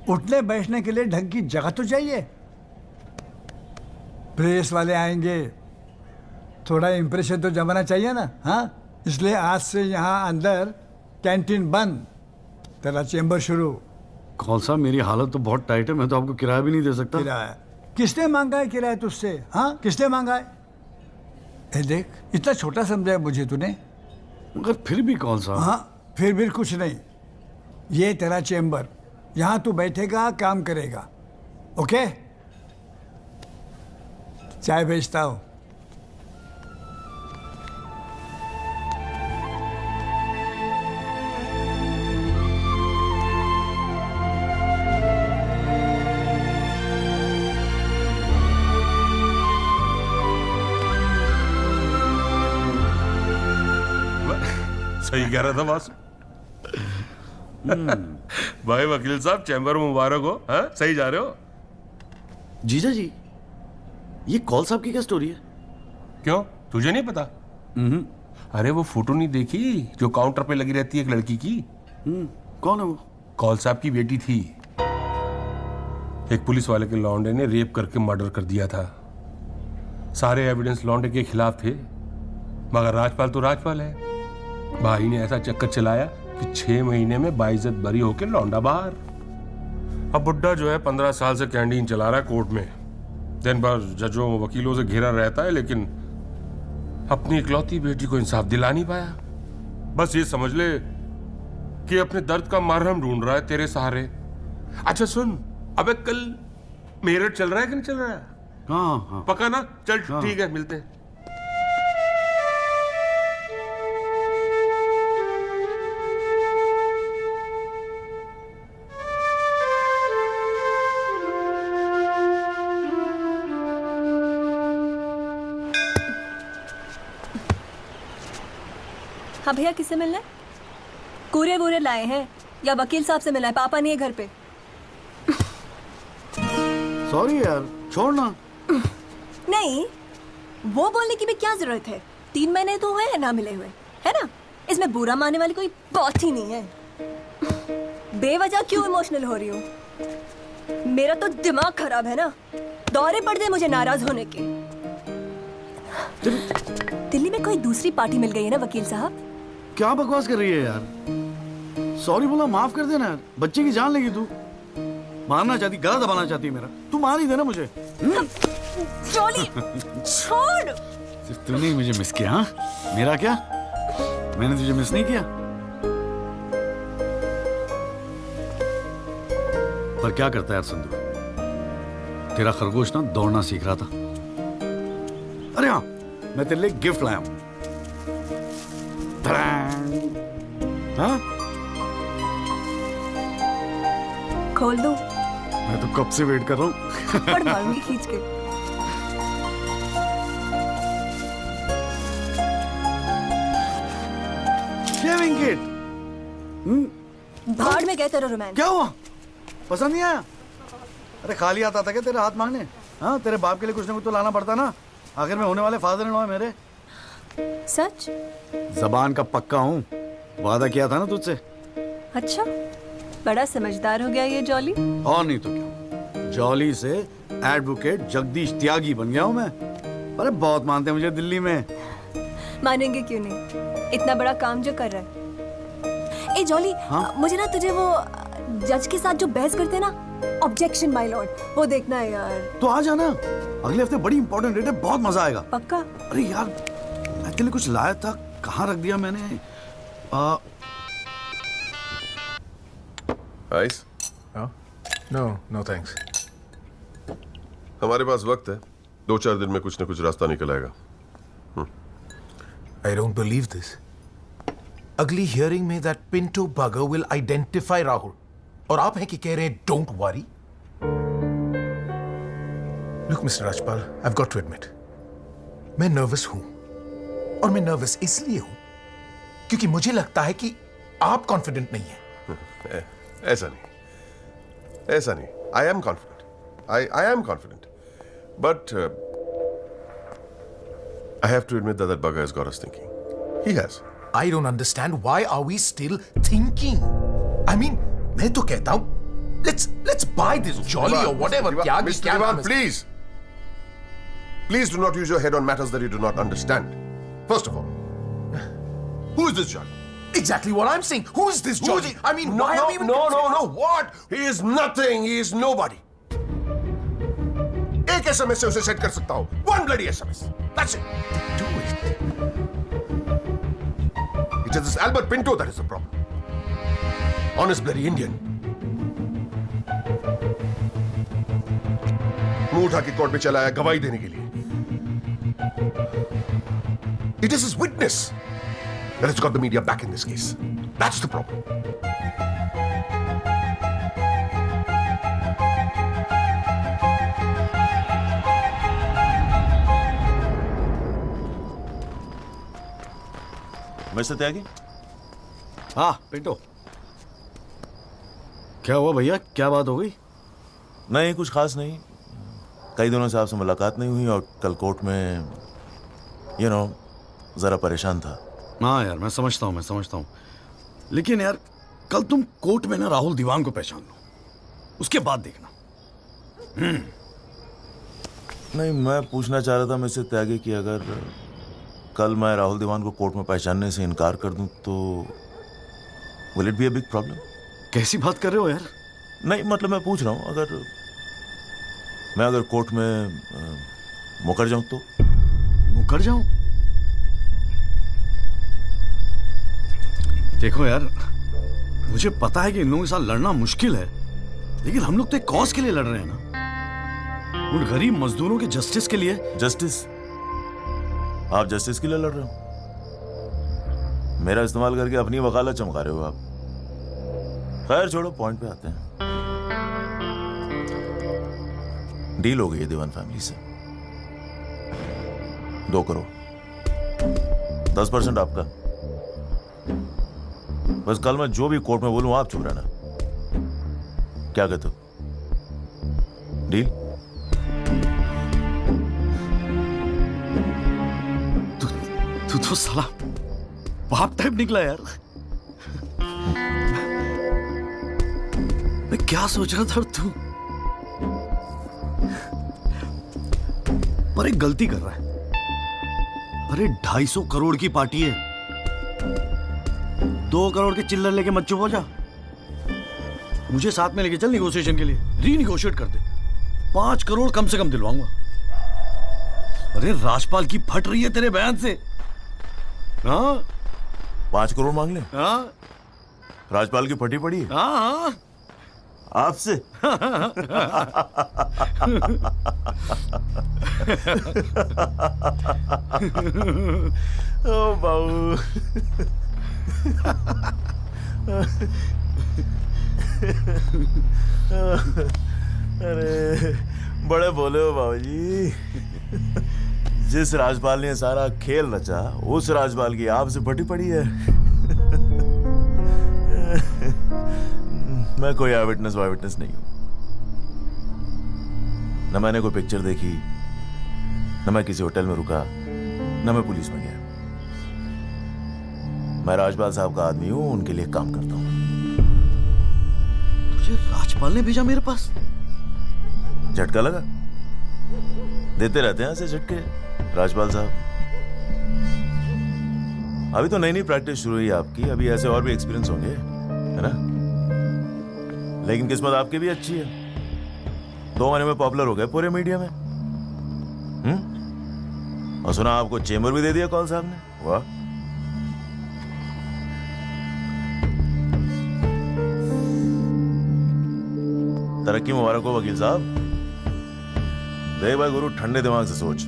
S13: उठने बैठने के लिए ढंग की जगह तो चाहिए। प्रेस वाले आएंगे, थोड़ा इंप्रेशन तो जमाना चाहिए ना। हाँ, इसलिए आज से यहाँ अंदर कैंटीन बंद, तेरा चेंबर शुरू।
S3: कौन सा, मेरी हालत तो बहुत टाइट है, मैं तो आपको किराया भी नहीं दे सकता।
S13: किराया किसने मांगा है? किराया तुझसे? हाँ, किसने मांगा है? ए देख, इतना छोटा समझा है मुझे तूने।
S3: मगर फिर भी कौन सा?
S13: हाँ, फिर भी कुछ नहीं। ये तेरा चेंबर, यहाँ तू बैठेगा, काम करेगा। ओके, चाय भेजता हूँ।
S15: सही कह रहा था बॉस। भाई वकील साहब, चैम्बर मुबारक हो। हाँ, सही जा रहे हो।
S3: जीजा जी, ये कॉल साहब की क्या स्टोरी है?
S15: क्यों, तुझे नहीं पता? अरे वो फोटो नहीं देखी जो काउंटर पे लगी रहती है एक लड़की की?
S3: कौन है वो?
S15: कॉल साहब की बेटी थी। एक पुलिस वाले के लौंडे ने रेप करके मर्डर कर दिया था। सारे एविडेंस लौंडे के खिलाफ थे, मगर राजपाल तो राजपाल है। भाई ने ऐसा चक्कर चलाया कि 6 महीने में बाइज्जत बरी होके लौंडा बाहर। अब बुड्ढा जो है 15 साल से कैंटीन चला रहा है कोर्ट में। दिन भर जजों वकीलों से घिरा रहता है, लेकिन अपनी इकलौती बेटी को इंसाफ दिला नहीं पाया। बस ये समझ ले कि अपने दर्द का मरहम ढूंढ रहा है तेरे सहारे। अच्छा सुन, अबे कल मेरठ चल रहा है कि नहीं चल रहा है?
S3: हाँ।
S15: पक्का ना? चल ठीक है, मिलते हैं।
S2: हाँ भैया, किससे मिलना है? कूरियर वूरियर लाए हैं या वकील साहब से मिलना है? पापा नहीं है घर पे।
S3: सॉरी यार, छोड़ना।
S2: नहीं, वो बोलने की भी क्या जरूरत है? 3 महीने तो हुए हैं ना मिले हुए, है ना? इसमें बुरा मानने वाली कोई बात ही नहीं है। बेवजह क्यों इमोशनल हो रही हो? मेरा तो दिमाग खराब है ना, दौरे पड़ गए मुझे नाराज होने के। दिल्ली में कोई दूसरी पार्टी मिल गई है ना वकील साहब?
S3: क्या बकवास कर रही है यार? सॉरी बोला, माफ कर देना यार। बच्चे की जान लेगी तू। मारना चाहती, गला दबाना चाहती है मेरा। तू मार ही देना मुझे।
S2: जॉली, छोड़।
S3: सिर्फ तूने ही मुझे मिस किया। हाँ, मेरा क्या? मैंने तुझे मिस नहीं किया। पर क्या करता है यार संधू, तेरा खरगोश ना दौड़ना सीख रहा था। अरे हाँ, मैं तेरे लिए गिफ्ट लाया हूं। हाँ?
S2: खोल दो।
S3: मैं तो कब से वेट कर रहा हूँ।
S2: थप्पड़ मारूंगी खींच के।
S3: Shaving kit.
S2: भाड़ में गए तेरा रोमांस।
S3: क्या हुआ? पसंद नहीं आया? अरे खाली आता था क्या तेरे हाथ मांगने? हाँ, तेरे बाप के लिए कुछ ना कुछ तो लाना पड़ता ना। आखिर में होने वाले फादर इन लॉ है मेरे।
S2: सच?
S3: जबान का पक्का हूँ, वादा किया था ना तुझसे।
S2: अच्छा, बड़ा समझदार हो गया ये जॉली।
S3: और नहीं तो क्या, जॉली से एडवोकेट जगदीश त्यागी बन गया हूँ मैं। अरे बहुत मानते हैं मुझे दिल्ली में।
S2: मानेंगे क्यों नहीं, इतना बड़ा काम जो कर रहा है। ए जॉली,
S3: हाँ?
S2: मुझे ना तुझे वो जज के साथ जो बहस करते हैं ना, ऑब्जेक्शन माय लॉर्ड, वो देखना है यार।
S3: तो आ जाना, अगले हफ्ते बड़ी इंपॉर्टेंट डेट है, बहुत मजा आएगा।
S2: पक्का?
S3: अरे यार, मैं तेरे लिए कुछ लाया था, कहाँ रख दिया मैंने?
S14: आइस?
S19: No thanks.
S14: हमारे पास वक्त है, 2-4 दिन में कुछ न कुछ रास्ता निकल आएगा।
S19: I don't believe this. अगली हियरिंग में that Pinto bugger will identify Rahul. और आप हैं कि कह रहे हैं don't worry? Look, Mr. Rajpal, I've got to admit, मैं नर्वस हूं। और मैं नर्वस इसलिए हूं क्योंकि मुझे लगता है कि आप कॉन्फिडेंट नहीं हैं।
S14: ऐसा नहीं। I am confident. I am confident. But I have to admit that bugger has got us thinking. He has.
S19: I don't understand why are we still thinking? I mean, मैं तो कहता हूं Let's buy this jolly or whatever.
S14: Mr. Diwan, please. Please do not use your head on matters that you do not understand. First of all, who is this Jolly?
S19: Exactly what I'm saying. Who is this Jolly? I mean,
S14: no,
S19: why are we even...
S14: No. What? He is nothing. He is nobody. एक SMS से उसे set कर सकता हूँ. One bloody SMS. That's it.
S19: Do it.
S14: It is this Albert Pinto that is the problem. Honest bloody Indian. मुंह उठा के court में चला आया गवाही देने के लिए. It is his witness that has got the media back in this case. That's the problem.
S5: Mister Tyagi?
S3: हाँ पिंटो. क्या हुआ भैया? क्या बात हो गई?
S5: नहीं, कुछ खास नहीं. कई दिनों से आपसे मुलाकात नहीं हुई और कल कोर्ट में जरा परेशान था.
S3: हाँ यार, मैं समझता हूँ. लेकिन यार, कल तुम कोर्ट में ना राहुल दीवान को पहचान लो, उसके बाद देखना.
S5: नहीं, मैं पूछना चाह रहा था मिस्टर त्यागी कि अगर कल मैं राहुल दीवान को कोर्ट में पहचानने से इनकार कर दूं तो will it be a big problem?
S3: कैसी बात कर रहे हो यार?
S5: नहीं, मतलब मैं पूछ रहा हूं, अगर कोर्ट में मुकर जाऊं तो?
S3: मुकर जाऊं? देखो यार, मुझे पता है कि इन लोगों के साथ लड़ना मुश्किल है, लेकिन हम लोग तो एक कॉज के लिए लड़ रहे हैं ना, उन गरीब मजदूरों के जस्टिस के लिए.
S5: जस्टिस? आप जस्टिस के लिए लड़ रहे हो? मेरा इस्तेमाल करके अपनी वकालत चमका रहे हो आप. खैर छोड़ो, पॉइंट पे आते हैं. डील हो गई है दीवान फैमिली से. 2 करोड़, 10% आपका. बस कल मैं जो भी कोर्ट में बोलूं आप चुप रहना. क्या कहते हो? डील?
S3: तू तो साला बाप टाइप निकला यार. मैं क्या सोच रहा था तू? पर एक गलती कर रहा है. अरे 250 करोड़ की पार्टी है. 2 करोड़ के चिल्लर लेके मत चुप हो जा. मुझे साथ में लेके चल निगोशिएशन के लिए. रीनिगोशिएट कर दे. 5 करोड़ कम से कम दिलवाऊंगा. अरे राजपाल की फट रही है तेरे बयान से. हाँ,
S5: 5 करोड़ मांग ले?
S3: हाँ,
S5: राजपाल की फटी पड़ी है?
S3: हाँ.
S5: आपसे? ओ बाबू. अरे बड़े बोले हो बाबूजी. जिस राजपाल ने सारा खेल रचा, उस राजपाल की आपसे फटी पड़ी है. मैं कोई आई विटनेस नहीं हूं. न मैंने कोई पिक्चर देखी, न मैं किसी होटल में रुका, न मैं पुलिस में गया. मैं राजपाल साहब का आदमी हूं, उनके लिए काम करता हूं.
S3: तुझे राजपाल ने भेजा मेरे पास?
S5: झटका लगा? देते रहते हैं ऐसे झटके राजपाल साहब. अभी तो नई प्रैक्टिस शुरू हुई आपकी. अभी ऐसे और भी एक्सपीरियंस होंगे, है ना? लेकिन किस्मत आपकी भी अच्छी है. 2 महीने में पॉपुलर हो गए पूरे मीडिया में. और सुना आपको चेंबर भी दे दिया कॉल साहब ने. वाह. तरक्की मुबारक हो वकील साहब. देख भाई गुरु, ठंडे दिमाग से सोच.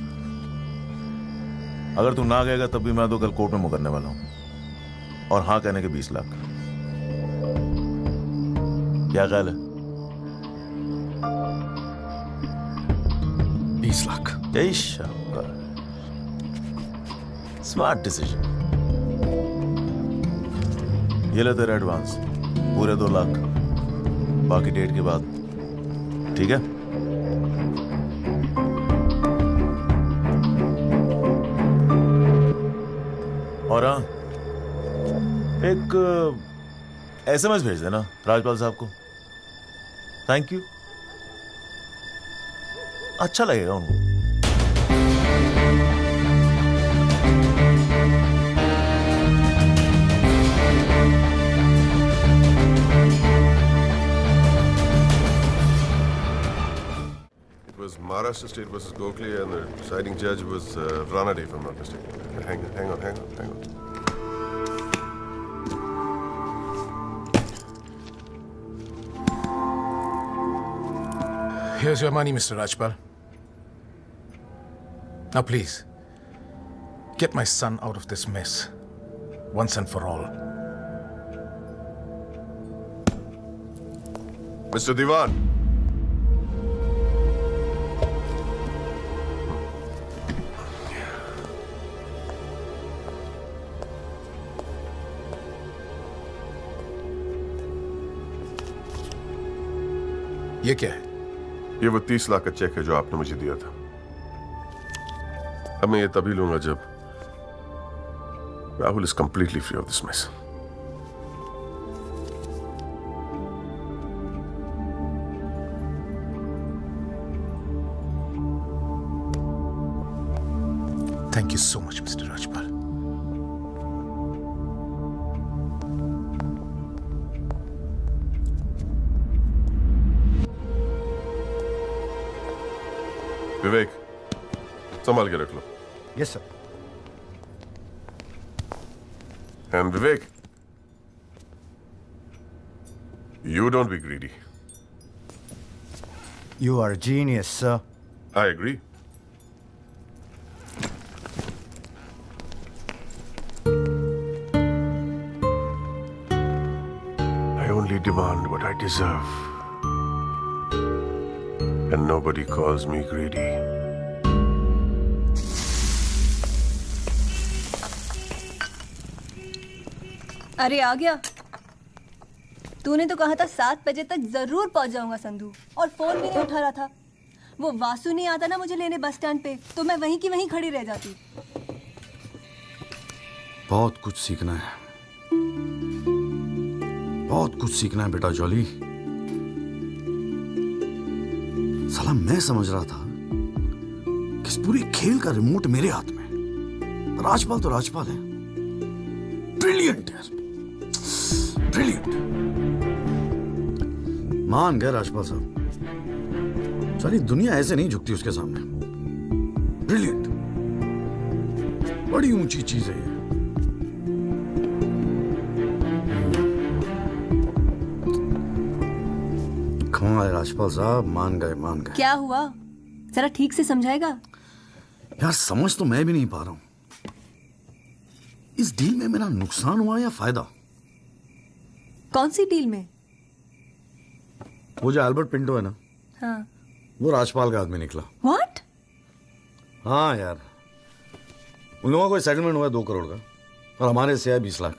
S5: अगर तू ना गएगा तब भी मैं तो कल कोर्ट में मुकरने वाला हूं. और हाँ कहने के 20 लाख. क्या ख्याल है?
S3: 20 लाख.
S5: Smart decision. ये ले तेरा एडवांस, पूरे 2 लाख. बाकी डेट के बाद. ठीक है? और हाँ, एक SMS भेज देना राजपाल साहब को. Thank you. अच्छा लगेगा उनको।
S14: It was Maharashtra State versus Gokhale, and the deciding judge was Ranade, if I'm not mistaken. Hang on.
S19: Here's your money, Mr. Rajpal. Now, please, get my son out of this mess once and for all.
S14: Mr. Diwan.
S19: ये क्या है?
S14: ये वो 30 लाख का check है जो आपने मुझे दिया था। अब मैं ये तभी लूंगा जब Rahul is completely free of this mess.
S19: Thank you so much, Mr. Rajpal.
S14: Vivek, संभाल के रख लो।
S9: Yes sir.
S14: And Vivek, you don't be greedy.
S9: You are a genius, sir.
S14: I agree. I only demand what I deserve. And nobody calls me greedy.
S2: अरे आ गया। तूने तो कहा था 7 बजे तक जरूर पहुंच जाऊंगा संधू, और फोन भी नहीं उठा रहा था। वो वासु नहीं आता ना मुझे लेने बस स्टैंड पे, तो मैं वहीं की वहीं खड़ी रह जाती।
S3: बहुत कुछ सीखना है, बहुत कुछ सीखना है बेटा जॉली। साला मैं समझ रहा था कि इस पूरे खेल का रिमोट मेरे हाथ में। राजपाल तो राजपाल है, ब्रिलियंट है, ब्रिलियंट। मान गए राजपाल साहब, सारी दुनिया ऐसे नहीं झुकती उसके सामने। ब्रिलियंट, बड़ी ऊंची चीज है ये। कमाल है राजपाल साहब, मान गए मान गए।
S2: क्या हुआ, जरा ठीक से समझाएगा?
S3: यार समझ तो मैं भी नहीं पा रहा हूं, इस डील में मेरा नुकसान हुआ या फायदा?
S2: कौन सी डील में?
S3: वो जो एल्बर्ट पिंटो है ना,
S2: हाँ।
S3: वो राजपाल का आदमी निकला।
S2: What?
S3: हाँ यार, उन लोगों को सेटलमेंट हुआ 2 करोड़ का, और हमारे से आया 20 लाख।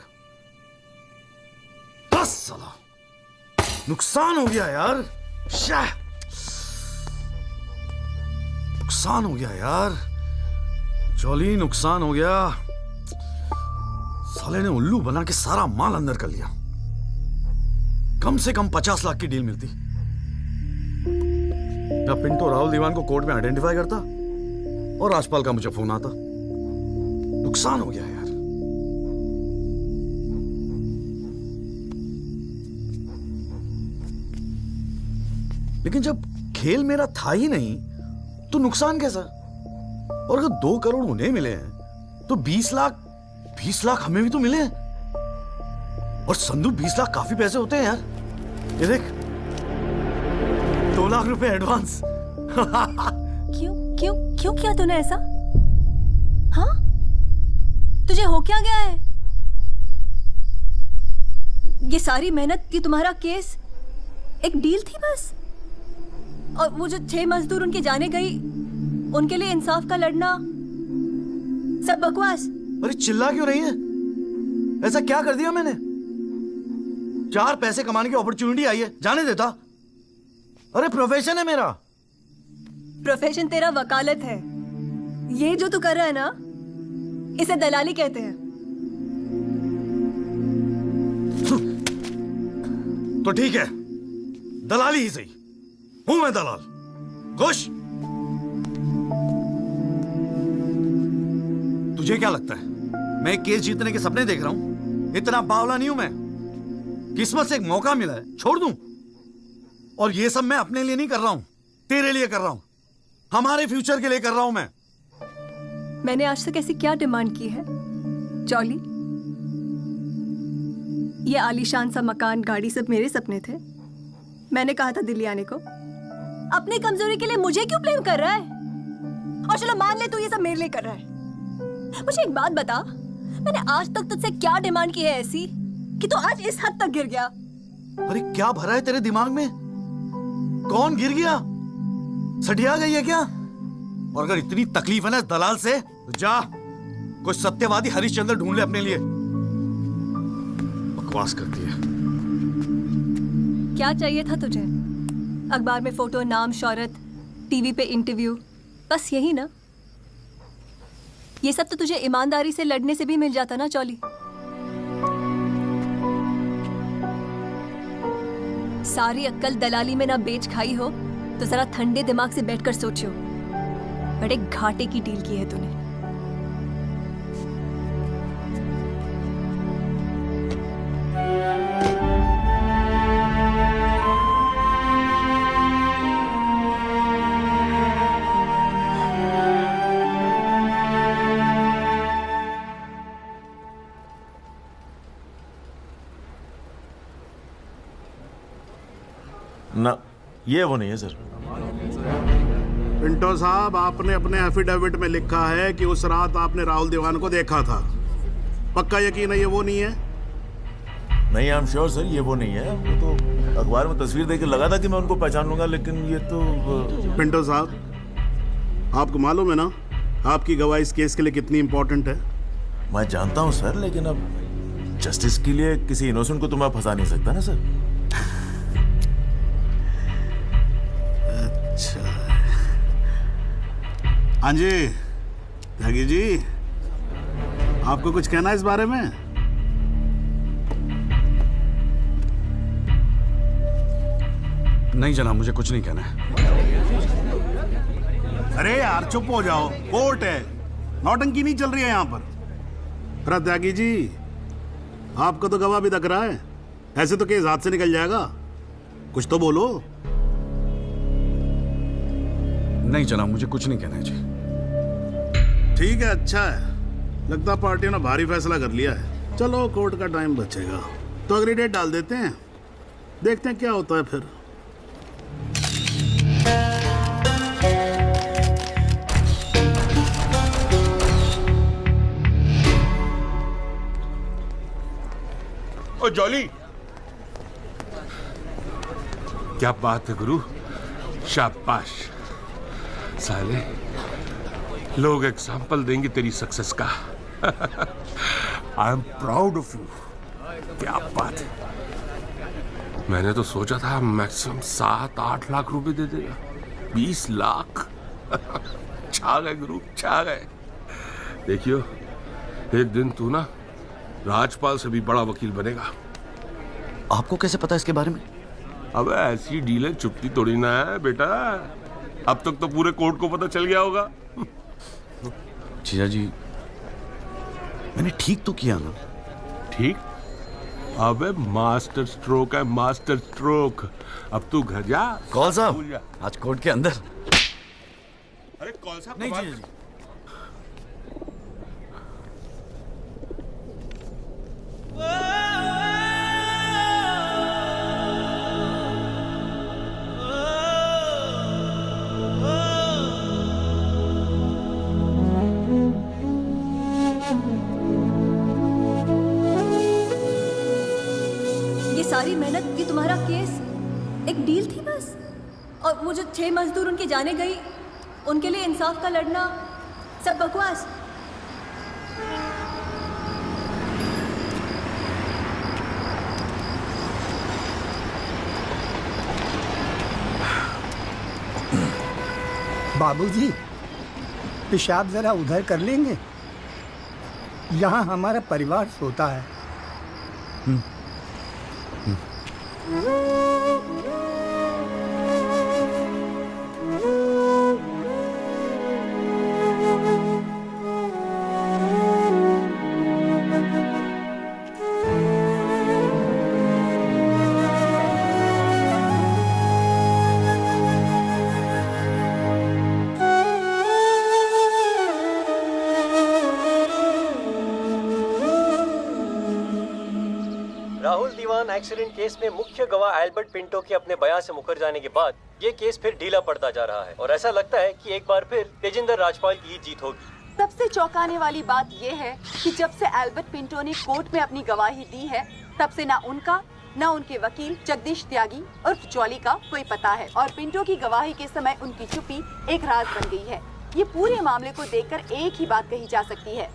S3: बस साला नुकसान हो गया यार, नुकसान हो गया यार, जॉली नुकसान हो गया। साले ने उल्लू बना के सारा माल अंदर कर लिया। कम से कम 50 लाख की डील मिलती। या पिंटो राहुल दीवान को कोर्ट में आइडेंटिफाई करता और राजपाल का मुझे फोन आता। नुकसान हो गया यार। लेकिन जब खेल मेरा था ही नहीं तो नुकसान कैसा? और अगर 2 करोड़ उन्हें मिले हैं तो 20 लाख हमें भी तो मिले हैं। और संधू 20 लाख काफी पैसे होते हैं यार। ये देख, 2 लाख रुपए एडवांस।
S2: क्यों किया तूने ऐसा? हाँ, तुझे हो क्या गया है? ये सारी मेहनत की, तुम्हारा केस एक डील थी बस। और वो जो 6 मजदूर उनके जाने गई, उनके लिए इंसाफ का लड़ना, सब बकवास।
S3: अरे चिल्ला क्यों रही है? ऐसा क्या कर दिया मैंने? 4 पैसे कमाने की अपॉर्चुनिटी आई है, जाने देता? अरे प्रोफेशन है मेरा।
S2: प्रोफेशन तेरा वकालत है। ये जो तू कर रहा है ना, इसे दलाली कहते हैं।
S3: तो ठीक है, दलाली ही सही, हूं मैं दलाल। खुश? तुझे क्या लगता है मैं केस जीतने के सपने देख रहा हूं? इतना बावला नहीं हूं मैं। किस्मत से एक मौका मिला है, छोड़ दूं? और ये सब मैं अपने लिए नहीं कर रहा हूं, तेरे लिए कर रहा हूं, हमारे फ्यूचर के लिए कर रहा हूं मैं।
S2: मैंने आज तक ऐसी क्या डिमांड की है जॉली? ये आलीशान सा मकान, गाड़ी सब मेरे सपने थे। मैंने कहा था दिल्ली आने को। अपनी कमजोरी के लिए मुझे क्यों ब्लेम कर रहा है? और चलो मान ले तू ये सब मेरे लिए कर रहा है। मुझे एक बात बता, मैंने आज तक तुझसे क्या डिमांड की है ऐसी कि तू आज इस हद तक गिर गया?
S3: अरे क्या भरा है तेरे दिमाग में? कौन गिर गया? सटिया गई है क्या? और अगर इतनी तकलीफ है ना दलाल से, तो जा कोई सत्यवादी हरिश्चंद्र ढूंढ ले अपने लिए। बकवास करती है।
S2: क्या चाहिए था तुझे? अखबार में फोटो, नाम, शोहरत, टीवी पे इंटरव्यू, बस यही ना? ये सब तो तुझे ईमानदारी से लड़ने से भी मिल जाता ना चौली। सारी अक्कल दलाली में ना बेच खाई हो तो जरा ठंडे दिमाग से बैठकर सोचो, बड़े घाटे की डील की है तूने।
S5: ना, ये वो नहीं है सर।
S21: पिंटो साहब, आपने अपने एफिडेविट में लिखा है कि उस रात आपने राहुल दीवान को देखा था। पक्का यकीन है ये वो नहीं है?
S5: नहीं, आई एम श्योर सर, ये वो नहीं है। वो तो अखबार में तस्वीर देख के लगा था कि मैं उनको पहचान लूंगा, लेकिन ये तो
S21: पिंटो साहब, आपको मालूम है ना आपकी गवाही इस केस के लिए कितनी इंपॉर्टेंट है?
S5: मैं जानता हूँ सर, लेकिन अब जस्टिस के लिए किसी इनोसेंट को तो मैं फंसा नहीं सकता ना सर।
S21: अच्छा, हाँ जी त्यागी जी, आपको कुछ कहना है इस बारे में?
S3: नहीं जनाब, मुझे कुछ नहीं कहना है।
S21: अरे यार चुप हो जाओ, कोर्ट है, नौटंकी नहीं चल रही है यहाँ पर। त्यागी जी, आपको तो गवाह भी दिख रहा है, ऐसे तो केस हाथ से निकल जाएगा, कुछ तो बोलो।
S3: नहीं जनाब, मुझे कुछ नहीं कहना है जी।
S21: ठीक है, अच्छा है, लगता पार्टी ने भारी फैसला कर लिया है। चलो कोर्ट का टाइम बचेगा तो अगली डेट डाल देते हैं, देखते हैं क्या होता है फिर।
S15: ओ जॉली, क्या बात है गुरु, शाबाश। साले लोग एग्जाम्पल देंगे तेरी सक्सेस का। I am proud of you. क्या बात है। मैंने तो सोचा था मैक्सिमम 7-8 लाख रुपए दे देगा, 20 लाख। छा गए गुरु, छा गए। देखियो, एक दिन तू ना राजपाल से भी बड़ा वकील बनेगा।
S3: आपको कैसे पता इसके बारे में?
S15: अब ऐसी डीलें चुपती थोड़ी ना है बेटा, अब तक तो पूरे कोर्ट को पता चल गया होगा।
S3: जीजा जी, मैंने ठीक तो किया ना?
S15: ठीक? अबे मास्टर स्ट्रोक है, मास्टर स्ट्रोक। अब तू घर जा।
S3: कौल साहब, आज कोर्ट के अंदर।
S15: अरे कौल साहब
S3: नहीं जीजा जी।
S2: सारी मेहनत, ये तुम्हारा केस एक डील थी बस? और वो जो 6 मजदूर उनके जाने गई, उनके लिए इंसाफ का लड़ना सब बकवास?
S10: बाबूजी, पेशाब जरा उधर कर लेंगे, यहाँ हमारा परिवार सोता है।
S8: दीवान एक्सीडेंट केस में मुख्य गवाह एल्बर्ट पिंटो के अपने बयान से मुकर जाने के बाद ये केस फिर ढीला पड़ता जा रहा है और ऐसा लगता है कि एक बार फिर तेजिंदर राजपाल की ही जीत होगी।
S1: सबसे चौंकाने वाली बात यह है कि जब से एल्बर्ट पिंटो ने कोर्ट में अपनी गवाही दी है, तब से ना उनका न उनके वकील जगदीश त्यागी उर्फ जॉली का कोई पता है और पिंटो की गवाही के समय उनकी चुप्पी एक राज बन गई है। ये पूरे मामले को देखकर एक ही बात कही जा सकती है,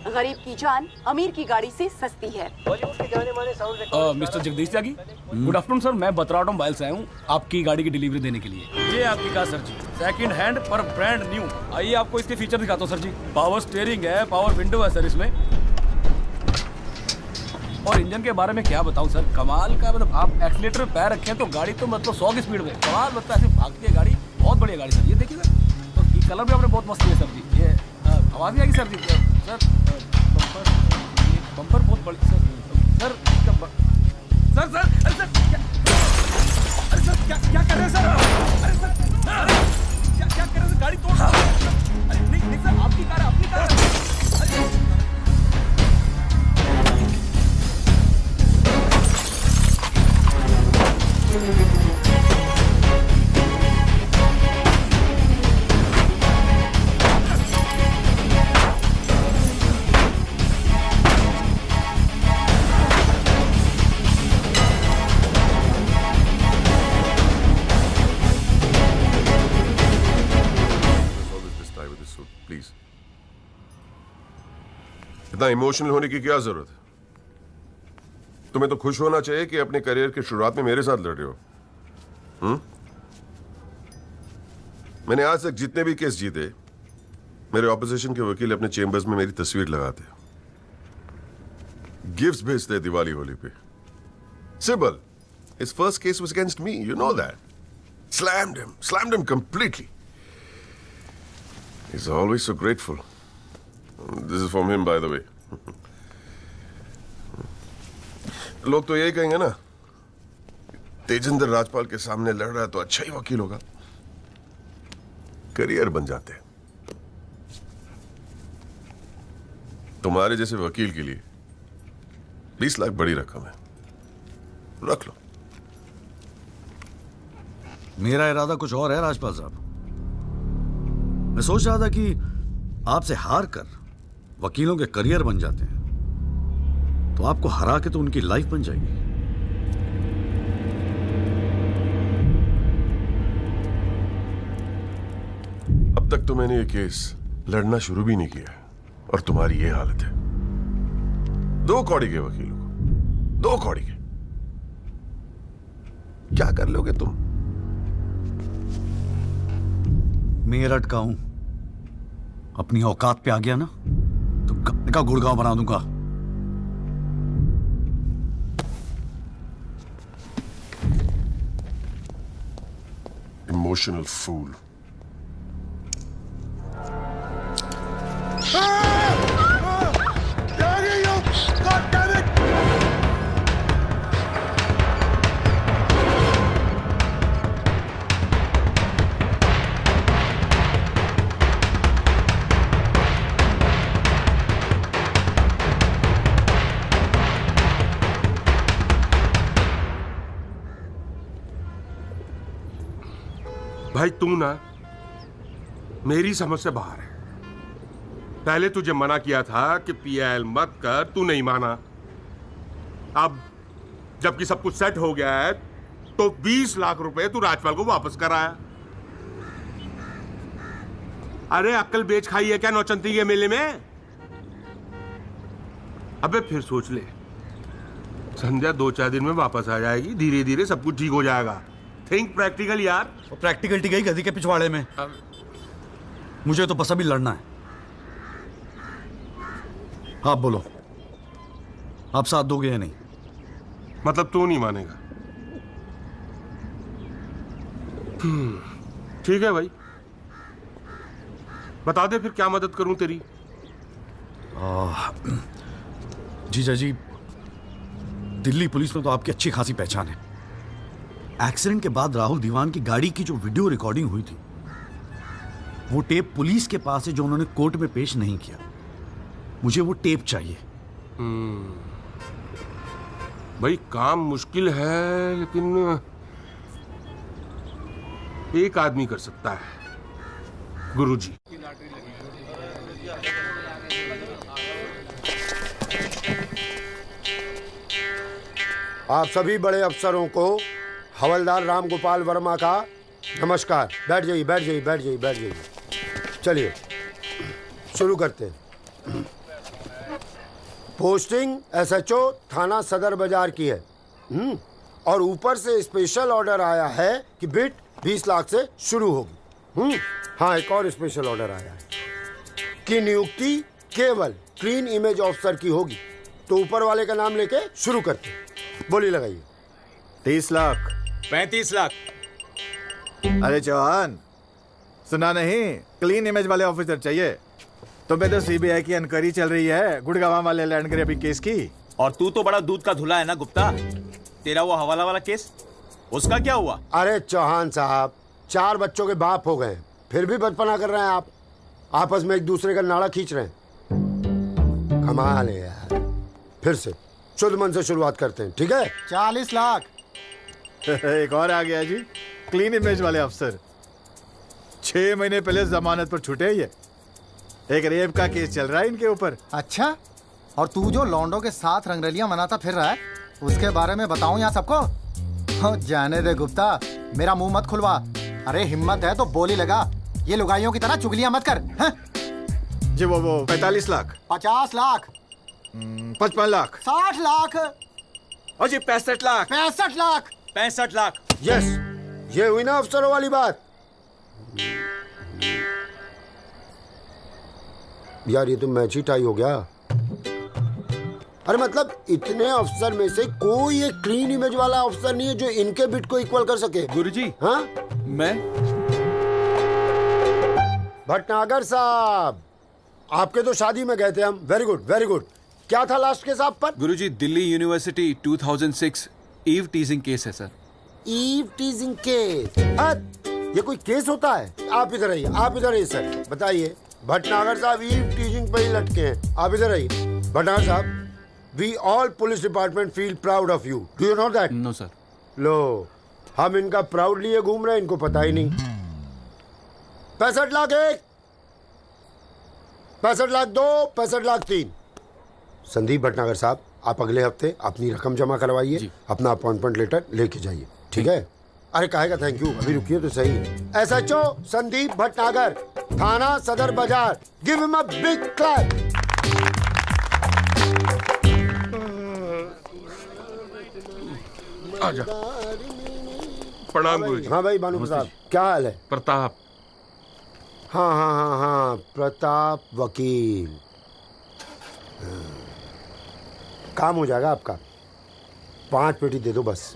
S1: गरीब की जान अमीर की गाड़ी से सस्ती है।
S8: बॉलीवुड के जाने माने साउंड
S7: मिस्टर जगदीश त्यागी, गुड आफ्टरनून सर। मैं बत्रा ऑटोमोबाइल से आया हूँ आपकी गाड़ी की डिलीवरी देने के लिए। ये आपकी कार सर जी, सेकंड हैंड पर ब्रांड न्यू। आइए आपको इसके फीचर दिखाता हूँ सर जी। पावर स्टीयरिंग है, पावर विंडो है सर इसमें, और इंजन के बारे में क्या बताऊं सर, कमाल का। मतलब आप एक्सीलेटर पे पैर रखें तो गाड़ी तो मतलब 100 की स्पीड में कमाल लगता है, ऐसे भागती है गाड़ी। बहुत बढ़िया गाड़ी सर, ये देखिए सर। तो ये कलर भी आपने बहुत मस्त है सर जी। ये आवाज़ नहीं आएगी सर जी। सर बम्पर बहुत बड़ी सर। सर सर सर अरे सर अरे सर क्या कर रहे हैं सर? अरे सर क्या कर रहे हैं सर? गाड़ी तोड़। अरे नहीं सर, आपकी कार है, अपनी कार है।
S14: प्लीज, इतना इमोशनल होने की क्या जरूरत है? तुम्हें तो खुश होना चाहिए कि अपने करियर की शुरुआत में मेरे साथ लड़ रहे हो। मैंने आज तक जितने भी केस जीते, मेरे ऑपोजिशन के वकील अपने चेंबर्स में मेरी तस्वीर लगाते, गिफ्ट्स भेजते दिवाली होली पे। Sibal, his first case was against me, you know that. Slammed him completely. He's always so grateful. This is from him, by the way. लोग तो यही कहेंगे ना, तेजिंदर राजपाल के सामने लड़ रहा है तो अच्छा ही वकील होगा, करियर बन जाते हैं। तुम्हारे जैसे वकील के लिए 20 लाख बड़ी रकम है, रख लो।
S3: मेरा इरादा कुछ और है राजपाल साहब। मैं सोच रहा था कि आपसे हार कर वकीलों के करियर बन जाते हैं तो आपको हरा के तो उनकी लाइफ बन जाएगी।
S14: अब तक तो मैंने ये केस लड़ना शुरू भी नहीं किया है और तुम्हारी ये हालत है। 2 कौड़ी के वकीलों को, 2 कौड़ी के, क्या कर लोगे तुम?
S3: मेरठ का हूं, अपनी औकात पे आ गया ना तो गप्पे का गुड़गांव बना दूंगा।
S14: Emotional fool.
S15: भाई तू ना मेरी समझ से बाहर है। पहले तुझे मना किया था कि पीएल मत कर, तू नहीं माना। अब जबकि सब कुछ सेट हो गया है तो 20 लाख रुपए तू राजपाल को वापस कराया। अरे अक्ल बेच खाई है क्या नौचंती के मेले में? अबे फिर सोच ले, संध्या 2-4 दिन में वापस आ जाएगी, धीरे धीरे सब कुछ ठीक हो जाएगा। थिंक प्रैक्टिकल यार।
S3: प्रैक्टिकलिटी गई गधी के पिछवाड़े में। मुझे तो बस अभी लड़ना है। आप बोलो, आप साथ दोगे या नहीं?
S15: मतलब तू नहीं मानेगा? ठीक है भाई, बता दे फिर क्या मदद करूं तेरी।
S3: जीजा जी, दिल्ली पुलिस में तो आपकी अच्छी खासी पहचान है। एक्सीडेंट के बाद राहुल दीवान की गाड़ी की जो वीडियो रिकॉर्डिंग हुई थी, वो टेप पुलिस के पास है जो उन्होंने कोर्ट में पेश नहीं किया। मुझे वो टेप चाहिए।
S15: भाई काम मुश्किल है, लेकिन एक आदमी कर सकता है, गुरुजी।
S11: आप सभी बड़े अफसरों को हवलदार राम गोपाल वर्मा का नमस्कार। बैठ जाइए, बैठ जाइए, बैठ जाइए, बैठ जाइए। चलिए शुरू करते हैं। पोस्टिंग एसएचओ थाना सदर बाजार की है। और ऊपर से स्पेशल ऑर्डर आया है कि बिट 20 लाख से शुरू होगी। हाँ, एक और स्पेशल ऑर्डर आया है कि नियुक्ति केवल क्लीन इमेज ऑफिसर की होगी। तो ऊपर वाले का नाम लेके शुरू करते हैं। बोली लगाइए।
S12: 30 लाख
S20: 35 लाख।
S12: अरे चौहान, सुना नहीं? क्लीन इमेज वाले ऑफिसर चाहिए। तुम्हें तो सीबीआई की इंक्वायरी चल रही है गुड़गांव वाले लैंड ग्रैबिंग केस की।
S20: और तू तो बड़ा दूध का धुला है ना गुप्ता। तेरा वो हवाला वाला केस, उसका क्या हुआ?
S11: अरे चौहान साहब, 4 बच्चों के बाप हो गए, फिर भी बचपना कर रहे हैं आप। आपस में एक दूसरे का नाड़ा खींच रहे हैं। कमाल है यार। फिर से शुद्ध मन से शुरुआत करते हैं, ठीक है?
S12: 40 लाख। एक और आ गया जी, क्लीन इमेज वाले अफसर। 6 महीने पहले जमानत पर छूटे ये। एक रेप का केस चल रहा है इनके ऊपर।
S6: अच्छा, और तू जो लौंडों के साथ रंगरलियां मनाता फिर रहा है, उसके बारे में बताऊं यहाँ सबको? हो, जाने दे गुप्ता, मेरा मुंह मत खुलवा। अरे हिम्मत है तो बोली लगा, ये लुगाइयों की तरह चुगलियां मत कर। हैं?
S12: जी वो 45 लाख
S6: 50 लाख
S12: 55 लाख
S6: 60 लाख
S20: और जी 65 लाख
S6: 65 लाख
S20: 65 लाख।
S11: यस, ये हुई ना अफसरों वाली बात। यार ये तो मैच ही टाई हो गया। अरे मतलब इतने अफसर में से कोई एक क्लीन इमेज वाला अफसर नहीं है जो इनके बिट को इक्वल कर सके।
S20: गुरुजी,
S11: हाँ?
S20: मैं
S11: भटनागर साहब, आपके तो शादी में गए थे हम। Very good, very good. क्या था लास्ट केस आप पर?
S20: Guruji, Delhi university 2006 eve teasing case है सर।
S11: Eve teasing case? ये कोई केस होता है? आप इधर आइए, आप इधर आइए सर, बताइए। भटनागर साहब ईव टीजिंग पे ही लटके हैं। आप इधर आइए। भटनागर साहब, we all police department feel proud of you. Do you know that?
S20: No sir.
S11: लो, हम इनका प्राउड लिए घूम रहे हैं, इनको पता ही नहीं। 65 लाख 1, 65 लाख 2, 65 लाख 3। संदीप भटनागर साहब, आप अगले हफ्ते अपनी रकम जमा करवाइए, अपना अपॉइंटमेंट लेटर लेके जाइए, ठीक है? अरे काहे का थैंक यू, अभी रुकिए तो सही। एसएचओ संदीप भटनागर, थाना सदर बाजार, give him a big clap.
S15: आजा। प्रणाम गुरुजी।
S11: हाँ भाई भानु प्रताप, क्या हाल है?
S15: प्रताप।
S11: हाँ हाँ हाँ हाँ, प्रताप वकील। काम हो जाएगा आपका। 5 पेटी दे दो बस।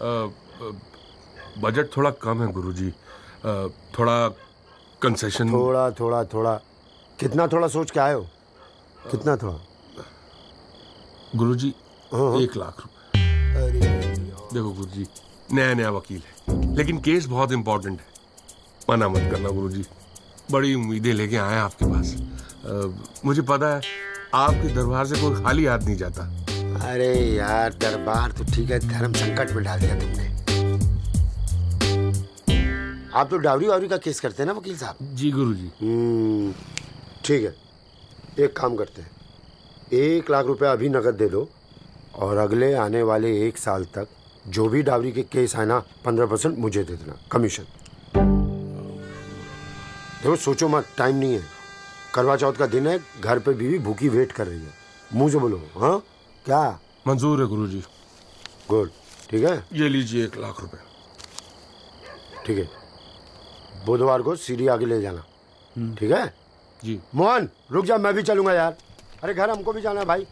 S15: बजट थोड़ा कम है गुरुजी, थोड़ा कंसेशन।
S11: थोड़ा थोड़ा थोड़ा कितना थोड़ा सोच के आए हो? कितना थोड़ा?
S15: गुरुजी 1 लाख रुपए। देखो गुरुजी, नया नया वकील है, लेकिन केस बहुत इंपॉर्टेंट है। मना मत करना गुरुजी, बड़ी उम्मीदें लेके आए आपके पास। मुझे पता है आपके दरबार से कोई खाली हाथ नहीं जाता।
S11: अरे यार, दरबार तो ठीक है, धर्म संकट में डाल दिया तुमने। आप तो डावरी वावरी का केस करते हैं ना वकील साहब?
S15: जी गुरुजी।
S11: ठीक है, एक काम करते हैं, 1 लाख रुपए अभी नकद दे दो, और अगले आने वाले 1 साल तक जो भी डावरी के केस आए ना, 15% मुझे दे देना कमीशन। देखो सोचो मत, टाइम नहीं है। करवा चौथ का दिन है, घर पे बीवी भूखी वेट कर रही है। मुंह से बोलो। हाँ, क्या
S15: मंजूर है गुरुजी।
S11: गुड, ठीक है।
S15: ये लीजिए 1 लाख रुपए।
S11: ठीक है, बुधवार को सीढ़ी आगे ले जाना, ठीक है?
S15: जी।
S11: मोहन रुक जा, मैं भी चलूंगा यार। अरे घर हमको भी जाना है भाई।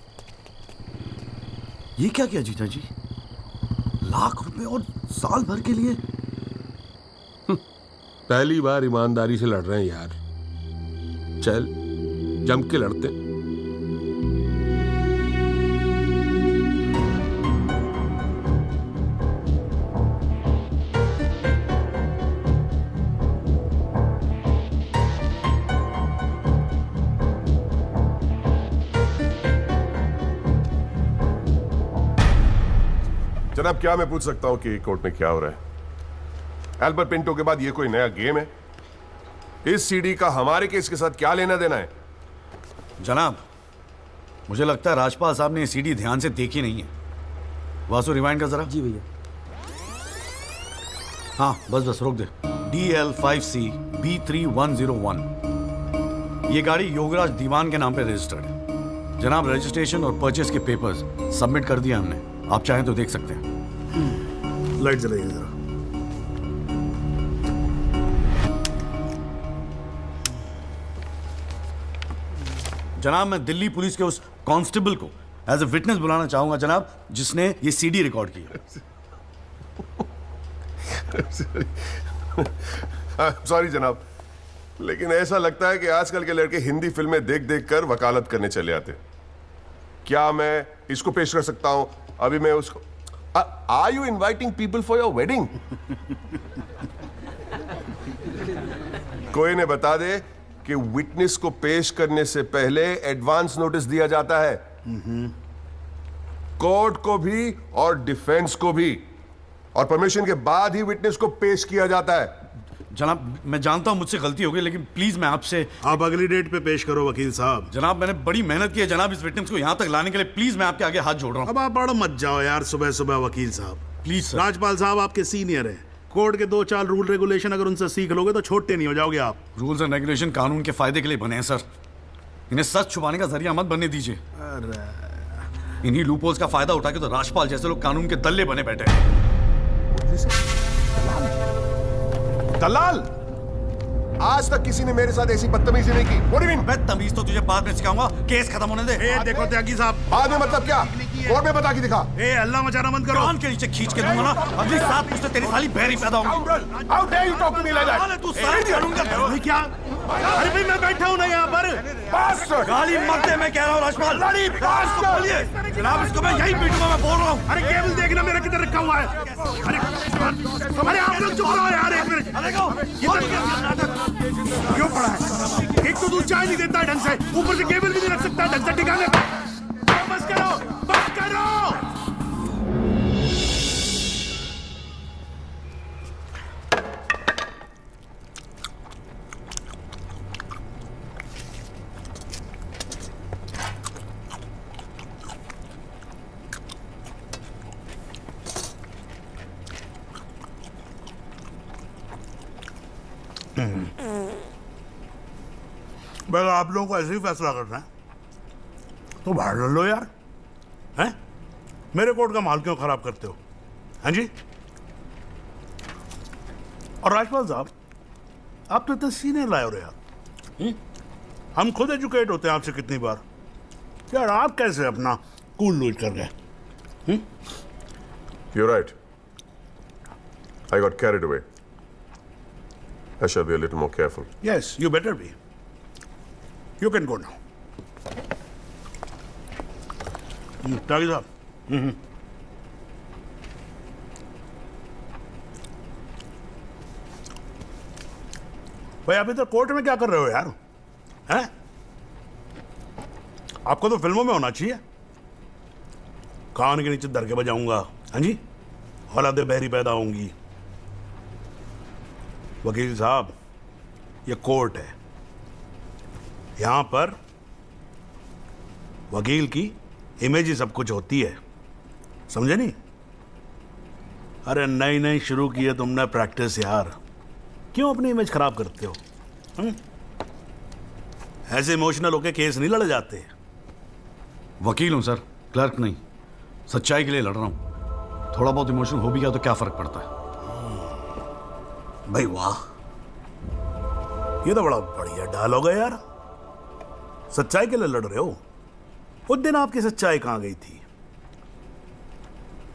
S3: ये क्या किया जीजा जी? 1 लाख रुपए और साल भर के लिए?
S15: पहली बार ईमानदारी से लड़ रहे हैं यार। चल जम के लड़ते।
S14: जनाब, क्या मैं पूछ सकता हूं कि कोर्ट में क्या हो रहा है? एल्बर्ट पिंटो के बाद ये कोई नया गेम है? इस सीडी का हमारे केस के साथ क्या लेना देना है?
S3: जनाब, मुझे लगता है राजपाल साहब ने ये सीडी ध्यान से देखी नहीं है। वासु रिवाइंड कर जरा।
S22: जी भैया।
S3: हाँ बस रोक दे। DL5C B3101, ये गाड़ी योगराज दीवान के नाम पे रजिस्टर्ड है। जनाब, रजिस्ट्रेशन और परचेस के पेपर्स सबमिट कर दिया हमने, आप चाहें तो देख सकते हैं।
S21: लाइट जलाइए जरा।
S3: जनाब, मैं दिल्ली पुलिस के उस कांस्टेबल को एज ए विटनेस बुलाना चाहूंगा जनाब, जिसने ये सीडी रिकॉर्ड किया।
S14: सॉरी जनाब, लेकिन ऐसा लगता है कि आजकल के लड़के हिंदी फिल्में देख देख कर वकालत करने चले आते। क्या मैं इसको पेश कर सकता हूं? अभी मैं उसको are you inviting people for your wedding? कोई ने बता दे कि विटनेस को पेश करने से पहले एडवांस नोटिस दिया जाता है, कोर्ट को भी और डिफेंस को भी, और परमिशन के बाद ही विटनेस को पेश किया जाता है।
S3: जनाब, मैं जानता हूं मुझसे गलती हो गई, लेकिन प्लीज मैं आपसे।
S21: आप अगली डेट पे पेश करो वकील साहब।
S3: जनाब, मैंने बड़ी मेहनत की है जनाब इस विटनेस को यहां तक लाने के लिए, प्लीज मैं आपके आगे हाथ जोड़ रहा हूं।
S21: अब आप बड़ा मत जाओ यार सुबह सुबह वकील साहब।
S3: Please sir.
S21: राजपाल साहब आपके सीनियर हैं, कोर्ट के 2-4 रूल रेगुलेशन अगर उनसे सीख लोगे तो छोटे नहीं हो जाओगे आप।
S3: रूल्स एंड रेगुलेशन कानून के फायदे के लिए बने हैं सर, इन्हें सच छुपाने का जरिया मत बनने दीजिए। इन्हीं लूपहोल्स का फायदा उठा के तो राजपाल जैसे लोग कानून के दल्ले बने बैठे हैं।
S14: दलाल, आज तक किसी ने मेरे साथ ऐसी बदतमीजी नहीं की। What do you mean?
S3: मैं तमीज तो तुझे बाद में सिखाऊंगा, केस खत्म होने दे।
S21: देखो त्यागी साहब,
S14: बाद में मतलब क्या? कोर्ट में बता के दिखा।
S21: अल्लाह मचाना बंद करो।
S3: कान के नीचे खींच के दूंगा ना, अगली सात मुझसे तेरी साली बहरी पैदा होगी।
S14: How dare you talk to me like that?
S3: तू सारी कानून का
S21: क्या? अरे भाई मैं बैठा हूं ना यहाँ पर।
S3: गाली मत दे, मैं कह रहा हूँ राजपाल। जनाब, इसको मैं यही पीटूंगा, मैं बोल रहा हूँ।
S21: अरे केबल देखना मेरा किधर रखा हुआ है। अरे आप लोग चुप रहो यार एक मिनट। क्यों पड़ा है? एक तो दूध चाय नहीं देता ढंग से, ऊपर से केबल भी नहीं रख सकता ढंग से ठिकाने पे। बस करो, बस करो। भाई आप लोगों को ऐसे ही फैसला करना है तो बाहर लड़ लो यार, हैं? मेरे कोर्ट का माल क्यों खराब करते हो? हाँ जी। और राजपाल साहब, आप तो इतने सीनियर लाए हो रहे यार। हम खुद एजुकेट होते हैं आपसे कितनी बार यार, आप कैसे अपना कूल लूज कर गए?
S14: You're right. I got carried away. I shall be a little more careful.
S21: Yes, you better be. You can go now. त्यागी साहब। भाई आप इधर कोर्ट में क्या कर रहे हो यार? हैं? आपको तो फिल्मों में होना चाहिए। कान के नीचे धर के बजाऊंगा, हाँ जी, औलादे बहरी पैदा होंगी। वकील साहब, ये कोर्ट है, यहां पर वकील की इमेज ही सब कुछ होती है, समझे नहीं? अरे नई नई शुरू की है तुमने प्रैक्टिस यार, क्यों अपनी इमेज खराब करते हो? ऐसे इमोशनल होके केस नहीं लड़े जाते।
S3: वकील हूं सर, क्लर्क नहीं। सच्चाई के लिए लड़ रहा हूं। थोड़ा बहुत इमोशन हो भी गया तो क्या फर्क पड़ता है?
S21: भाई वाह, ये तो बड़ा बढ़िया डायलॉग है यार। सच्चाई के लिए लड़ रहे हो? उस दिन आपकी सच्चाई कहां गई थी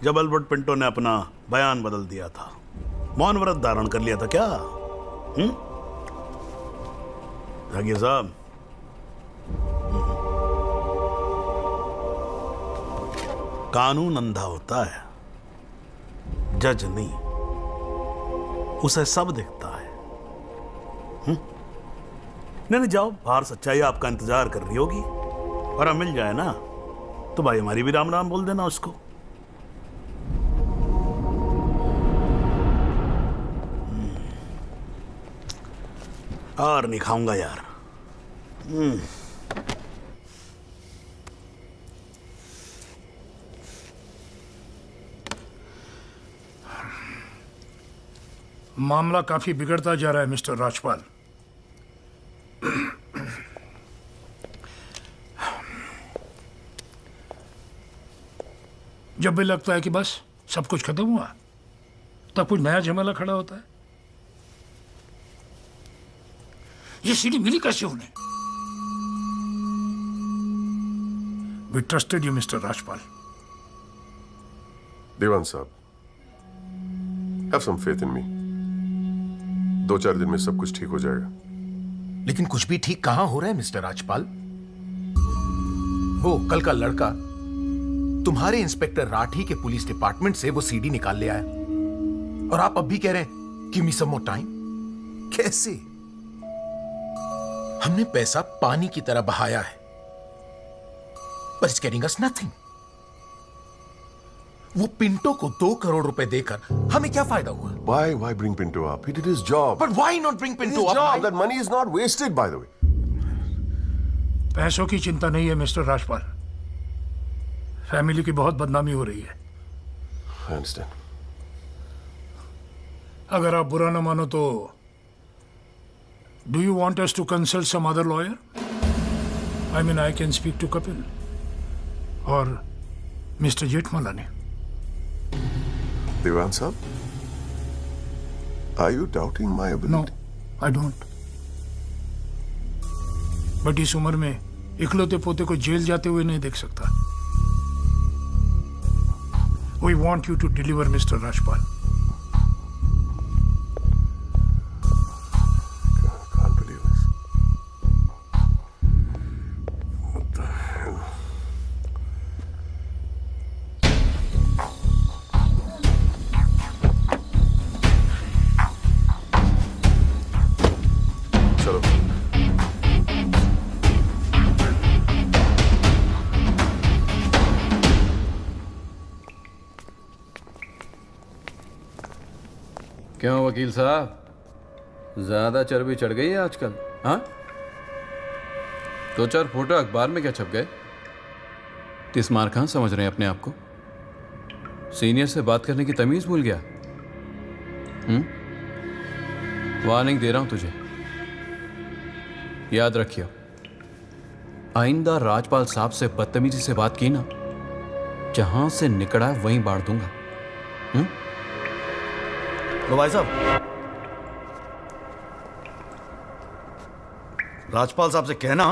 S21: जब एल्बर्ट पिंटो ने अपना बयान बदल दिया था, मौन व्रत धारण कर लिया था क्या? जागिर साहब, कानून अंधा होता है, जज नहीं, उसे सब दिखता है। नहीं जाओ बाहर, सच्चाई आपका इंतजार कर रही होगी, और अब मिल जाए ना तो भाई हमारी भी राम राम बोल देना उसको। और नहीं खाऊंगा यार।
S18: मामला काफी बिगड़ता जा रहा है मिस्टर राजपाल। जब भी लगता है कि बस सब कुछ खत्म हुआ, तब कुछ नया झमेला खड़ा होता है। ये सीढ़ी मिली कैसे उन्हें? We trusted you, Mr. Rajpal.
S14: देवान साहब, have some faith in me। 2-4 दिन में सब कुछ ठीक हो जाएगा।
S19: लेकिन कुछ भी ठीक कहां हो रहा है मिस्टर राजपाल? वो कल का लड़का तुम्हारे इंस्पेक्टर राठी के पुलिस डिपार्टमेंट से वो सीडी निकाल ले आया, और आप अब भी कह रहे हैं गिव मी सम मोर टाइम। कैसे? हमने पैसा पानी की तरह बहाया है, but it's getting us nothing। वो पिंटो को 2 करोड़ रुपए देकर हमें क्या फायदा हुआ?
S14: Why bring Pinto up? He did his job।
S19: But why not bring Pinto up?
S14: Job, that money is not wasted, by the way।
S18: पैसों की चिंता नहीं है मिस्टर राजपाल, फैमिली की बहुत बदनामी हो रही है।
S14: I understand।
S18: अगर आप बुरा ना मानो तो do you want us to consult some other lawyer? I mean I can speak to Kapil और मिस्टर जेठमलानी।
S14: देवान साहब, are you doubting my ability?
S18: No, I don't। But इस उम्र में इकलौते पोते को जेल जाते हुए नहीं देख सकता। We want you to deliver, Mr. Rajpal।
S14: Can't believe this। What the hell? चलो।
S16: क्यों वकील साहब, ज्यादा चर्बी चढ़ गई है आजकल? हाँ, 2-4 फोटो अखबार में क्या छप गए? किस मार कहाँ समझ रहे हैं अपने आप को? सीनियर से बात करने की तमीज भूल गया? वार्निंग दे रहा हूं तुझे, याद रखियो, आइंदा राजपाल साहब से बदतमीजी से बात की ना, जहां से निकड़ा वहीं बांट दूंगा।
S3: तो भाई साहब, राजपाल साहब से कहना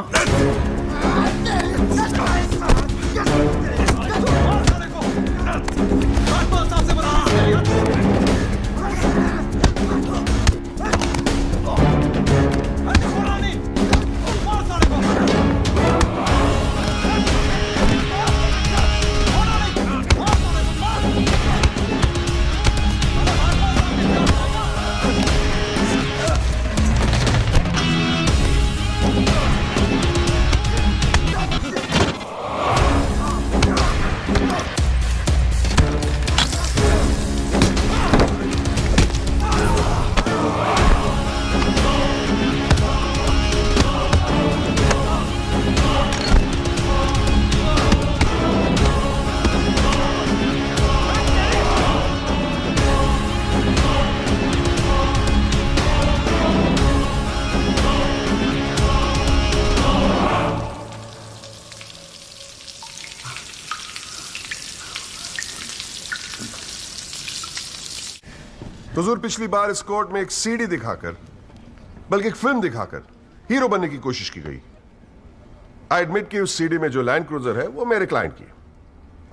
S14: हुजूर, पिछली बार इस कोर्ट में एक सीडी दिखाकर, बल्कि एक फिल्म दिखाकर हीरो बनने की कोशिश की गई। आई एडमिट कि उस सीडी में जो लैंड क्रूजर है वो मेरे क्लाइंट की।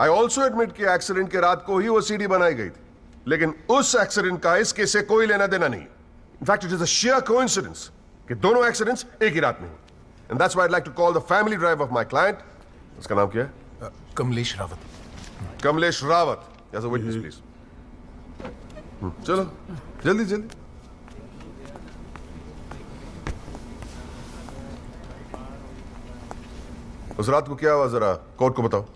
S14: आई ऑल्सो एडमिट कि एक्सीडेंट के रात को ही वो सीडी बनाई गई थी, लेकिन उस एक्सीडेंट का इस केस से कोई लेना देना नहीं। In fact it is a sheer coincidence कि दोनों एक्सीडेंट्स एक ही रात में हुए। And that's why I like to call the family drive of my client. उसका नाम क्या है?
S19: Kamlesh Rawat.
S14: Kamlesh Rawat, as a witness please. चलो जल्दी जल्दी। उस रात को क्या हुआ, जरा कोर्ट को बताओ।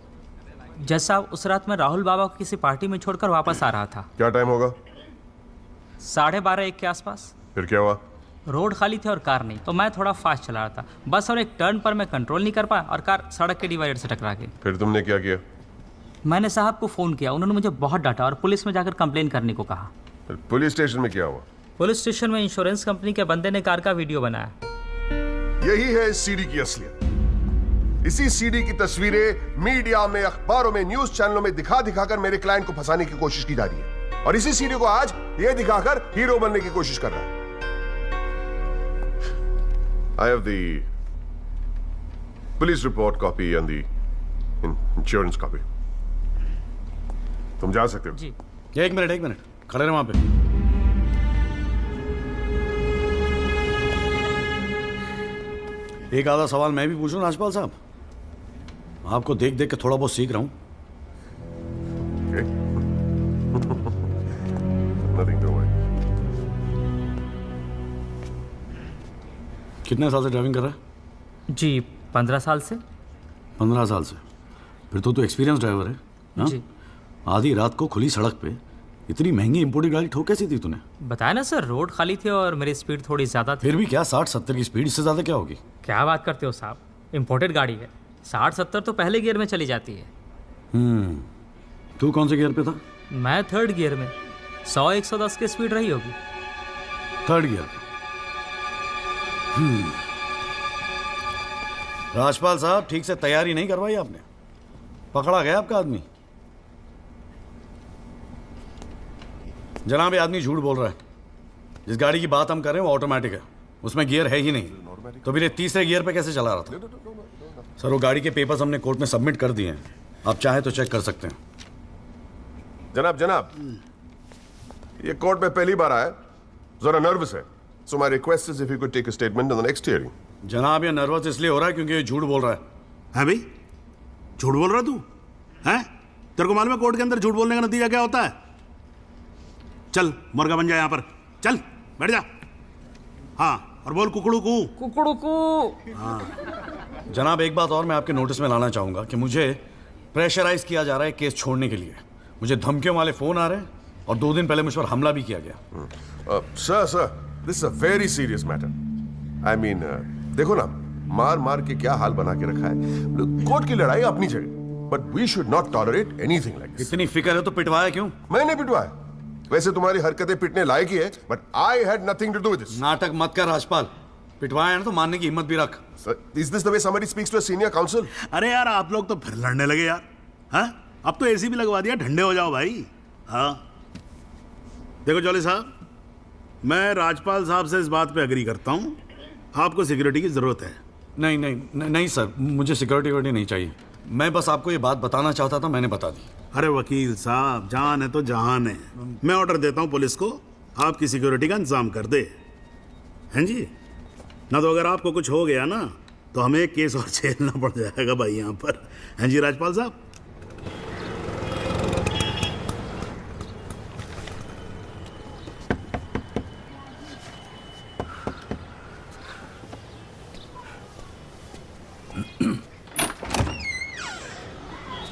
S22: जज साहब, उस रात मैं राहुल बाबा को किसी पार्टी में छोड़कर वापस आ रहा था।
S14: क्या टाइम होगा?
S22: 12:30-1 के आसपास।
S14: फिर क्या हुआ?
S4: रोड खाली थे और कार नहीं, तो मैं थोड़ा फास्ट चला रहा था बस, और एक टर्न पर मैं कंट्रोल नहीं कर पाया और कार सड़क के डिवाइडर से टकरा गई।
S14: फिर तुमने क्या किया?
S4: मैंने साहब को फ़ोन किया, उन्होंने मुझे बहुत डांटा और पुलिस में जाकर कंप्लेन करने को कहा।
S14: फिर पुलिस स्टेशन में क्या हुआ?
S4: पुलिस स्टेशन में इंश्योरेंस कंपनी के बंदे ने कार का वीडियो बनाया।
S14: यही है इस सीडी की असलियत। इसी सीडी की तस्वीरें मीडिया में, अखबारों में, न्यूज चैनलों में दिखा दिखाकर मेरे क्लाइंट को फंसाने की कोशिश की जा रही है, और इसी सीडी को आज ये दिखाकर हीरो बनने की कोशिश कर रहा है। I have the police report copy and the insurance copy. तुम जा सकते हो।
S4: जी।
S3: एक मिनट खड़े रहे वहां पे। एक आधा सवाल मैं भी पूछूं राजपाल साहब? आपको देख देख के थोड़ा बहुत सीख रहा हूं।
S14: Nothing to worry.
S3: कितने साल से ड्राइविंग कर रहा है?
S4: जी 15 साल से।
S3: 15 साल से? फिर तो तू एक्सपीरियंस ड्राइवर है ना?
S4: जी।
S3: आधी रात को खुली सड़क पे इतनी महंगी इंपोर्टेड गाड़ी ठोक कैसी थी तूने?
S4: बताया ना सर, रोड खाली थी और मेरी स्पीड थोड़ी ज़्यादा थी।
S3: फिर भी क्या 60-70 की स्पीड, इससे ज़्यादा क्या होगी?
S4: क्या बात करते हो साहब, इंपोर्टेड गाड़ी है, 60-70 तो पहले गियर में चली जाती है।
S3: तू कौन से गियर पे था?
S4: मैं थर्ड गियर में, 100-110 की स्पीड रही होगी।
S3: थर्ड गियर पे? राजपाल साहब, ठीक से तैयारी नहीं करवाई आपने, पकड़ा गया आपका आदमी। जनाब, ये आदमी झूठ बोल रहा है। जिस गाड़ी की बात हम कर रहे हैं वो ऑटोमेटिक है, उसमें गियर है ही नहीं, तो फिर ये तीसरे गियर पे कैसे चला रहा था? सर, वो गाड़ी के पेपर्स हमने कोर्ट में सबमिट कर दिए हैं, आप चाहे तो चेक कर सकते हैं।
S14: जनाब, ये कोर्ट में पहली बार आया, जरा नर्वस है, so my request is if you could take a statement in the next hearing.
S3: जनाब, ये नर्वस इसलिए हो रहा है क्योंकि ये झूठ बोल रहा है।
S21: है भाई, झूठ बोल रहा तू? हैं? तेरे को मालूम है कोर्ट के अंदर झूठ बोलने का नतीजा क्या होता है? चल मुर्गा बन जा यहाँ पर, चल बैठ जा। हाँ, और बोल कुकड़ू कू।
S4: कुकड़ू कू।
S21: हाँ।
S3: जनाब, एक बात और मैं आपके नोटिस में लाना चाहूंगा कि मुझे प्रेशराइज किया जा रहा है केस छोड़ने के लिए। मुझे धमकियों वाले फोन आ रहे हैं और 2 दिन पहले मुझ पर हमला भी किया गया।
S14: Sir, this is a very serious matter. I mean, देखो ना, मार मार के क्या हाल बना के रखा है। कोर्ट की लड़ाई अपनी जगह, but we should not tolerate anything like this.
S3: इतनी फिक्र है तो पिटवाया क्यों?
S14: मैंने पिटवाया? वैसे तुम्हारी हरकतें पिटने लायक ही है, but I had nothing to do with this.
S3: नाटक मत कर राजपाल, पिटवाया ना तो मानने की हिम्मत भी रख।
S14: Is this the way somebody speaks to a senior counsel?
S21: अरे यार, आप लोग तो फिर लड़ने लगे यार। हाँ, अब तो एसी भी लगवा दिया, ठंडे हो जाओ भाई। हाँ, देखो जॉली साहब, मैं राजपाल साहब से इस बात पे एग्री करता हूँ, आपको सिक्योरिटी की जरूरत है।
S3: नहीं सर, मुझे सिक्योरिटी नहीं चाहिए। मैं बस आपको ये बात बताना चाहता था, मैंने बता दी।
S21: अरे वकील साहब, जान है तो जहान है। मैं ऑर्डर देता हूँ पुलिस को, आपकी सिक्योरिटी का इंतजाम कर दे। हैं जी? ना तो अगर आपको कुछ हो गया ना तो हमें एक केस और झेलना पड़ जाएगा भाई यहाँ पर। हैं जी राजपाल साहब?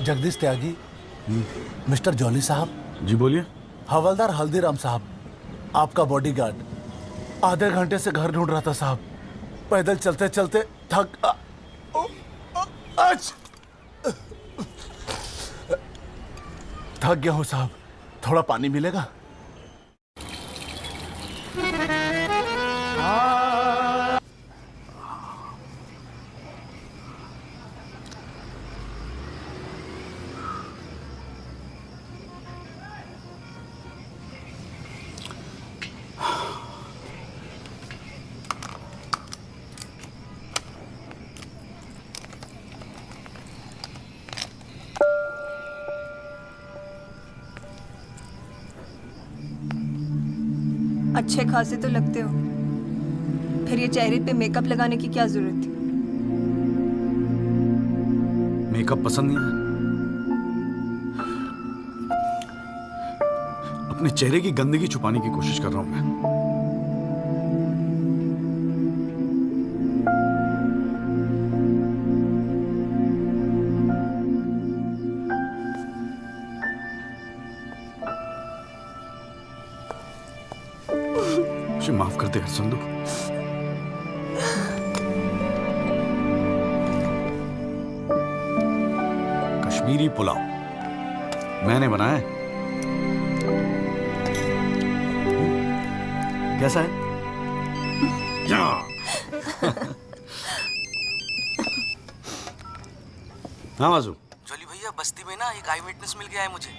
S12: जगदीश त्यागी, मिस्टर जॉली साहब।
S3: जी बोलिए।
S12: हवलदार हल्दीराम साहब, आपका बॉडीगार्ड। आधे घंटे से घर ढूंढ रहा था साहब, पैदल चलते चलते थक गया हूँ साहब, थोड़ा पानी मिलेगा?
S2: अच्छे खासे तो लगते हो, फिर ये चेहरे पे मेकअप लगाने की क्या जरूरत थी?
S3: मेकअप पसंद नहीं है? अपने चेहरे की गंदगी छुपाने की कोशिश कर रहा हूं मैं। माफ कर दे संधू। कश्मीरी पुलाव मैंने बनाया है। कैसा है? हाँ माजू।
S22: जॉली भैया बस्ती में ना एक आई विटनेस मिल गया है मुझे,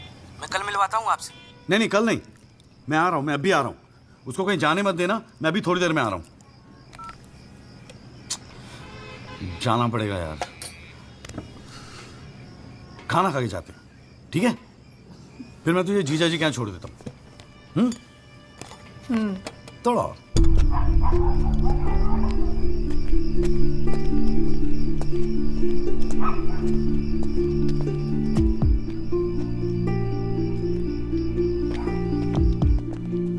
S22: मैं कल मिलवाता हूँ आपसे।
S3: नहीं नहीं, कल नहीं, मैं आ रहा हूं, मैं अभी आ रहा हूं। उसको कहीं जाने मत देना, मैं अभी थोड़ी देर में आ रहा हूं। जाना पड़ेगा यार, खाना खा के जाते हैं, ठीक है? फिर मैं तुझे जीजा जी के यहाँ छोड़ देता हूँ। थोड़ा और।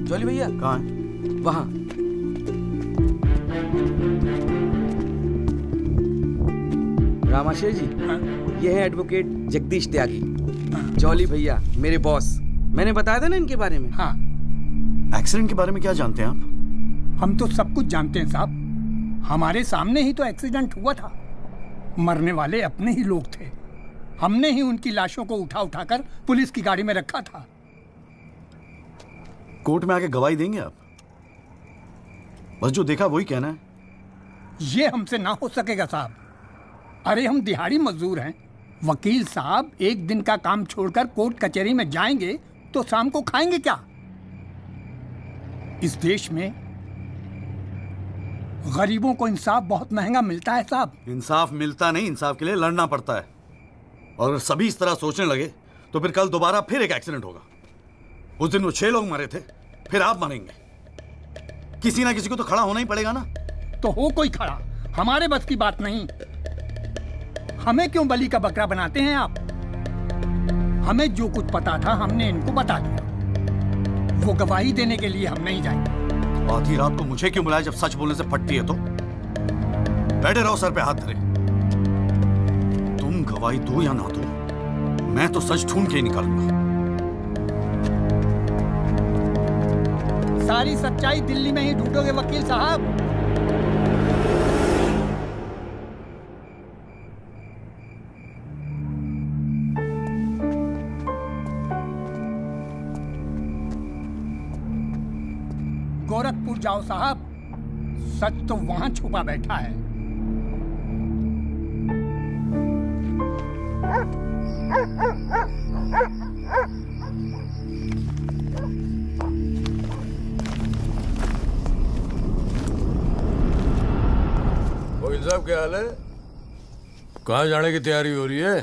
S22: जॉली भैया
S3: कहाँ है?
S22: वहां। रामाशय जी, ये है एडवोकेट जगदीश त्यागी। जॉली भैया मेरे बॉस, मैंने बताया था ना इनके बारे में।
S10: हाँ,
S3: एक्सीडेंट के बारे में क्या जानते हैं आप?
S10: हम तो सब कुछ जानते हैं साहब, हमारे सामने ही तो एक्सीडेंट हुआ था। मरने वाले अपने ही लोग थे, हमने ही उनकी लाशों को उठा उठाकर पुलिस की गाड़ी में रखा था।
S3: कोर्ट में आके गवाही देंगे आप? बस जो देखा वही कहना है।
S10: ये हमसे ना हो सकेगा साहब। अरे हम दिहाड़ी मजदूर हैं, वकील साहब एक दिन का काम छोड़कर कोर्ट कचहरी में जाएंगे तो शाम को खाएंगे क्या? इस देश में गरीबों को इंसाफ बहुत महंगा मिलता है साहब।
S3: इंसाफ मिलता नहीं, इंसाफ के लिए लड़ना पड़ता है। और अगर सभी इस तरह सोचने लगे तो फिर कल दोबारा फिर एक एक्सीडेंट होगा। उस दिन वो 6 लोग मरे थे, फिर आप मरेंगे। किसी ना किसी को तो खड़ा होना ही पड़ेगा ना।
S10: तो हो कोई खड़ा, हमारे बस की बात नहीं। हमें क्यों बलि का बकरा बनाते हैं आप? हमें जो कुछ पता था हमने इनको बता दिया। वो गवाही देने के लिए हम नहीं जाएंगे।
S3: आधी रात को मुझे क्यों बुलाया जब सच बोलने से फटती है तो? बैठे रहो सर पे हाथ धरे। तुम गवाही दो या ना दो, मैं तो सच ढूंढ के ही निकालूंगा।
S10: सारी सच्चाई दिल्ली में ही ढूंढोगे वकील साहब। गोरखपुर जाओ साहब, सच तो वहां छुपा बैठा है।
S13: वकील साहब क्या हाल है? कहाँ जाने की तैयारी हो रही है?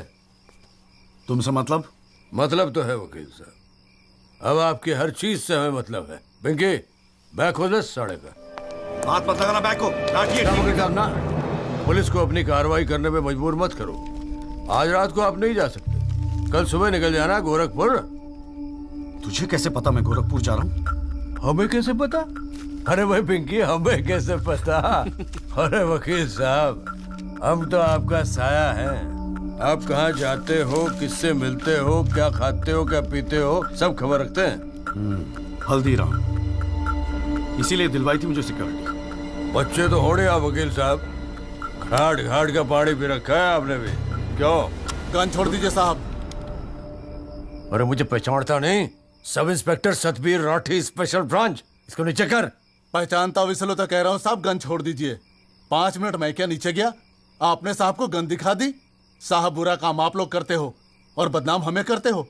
S3: तुमसे मतलब?
S13: मतलब तो है वकील साहब, अब आपकी हर चीज से हमें मतलब है। पिंकी बैग हो 10 साढ़े का।
S3: हाथ मत लगाना बैग को।
S13: वकील साहब ना, पुलिस को अपनी कार्रवाई करने में मजबूर मत करो। आज रात को आप नहीं जा सकते, कल सुबह निकल जाना गोरखपुर।
S3: तुझे कैसे पता मैं गोरखपुर जा रहा हूँ?
S13: हमें कैसे पता? अरे भाई पिंकी, हमें कैसे पता? अरे वकील साहब, हम तो आपका साया हैं। आप कहाँ जाते हो, किससे मिलते हो, क्या खाते हो, क्या पीते हो, सब खबर रखते हैं।
S3: हल्दीराम, इसीलिए दिलवाई थी मुझे सिक्योरिटी।
S13: बच्चे तो होने आप वकील साहब, घाट घाट का पानी पी रखा है आपने भी। क्यों?
S17: गन छोड़ दीजिए साहब।
S13: अरे मुझे पहचानता नहीं? Sub inspector Satbir Rathi, special branch. इसको नीचे कर।
S17: पहचानता हूँ इसलिए तो कह रहा हूँ साहब, गन छोड़ दीजिए। 5 मिनट मैं क्या नीचे गया, आपने साहब को गन दिखा दी। साहब बुरा काम आप लोग करते हो और बदनाम हमें करते हो।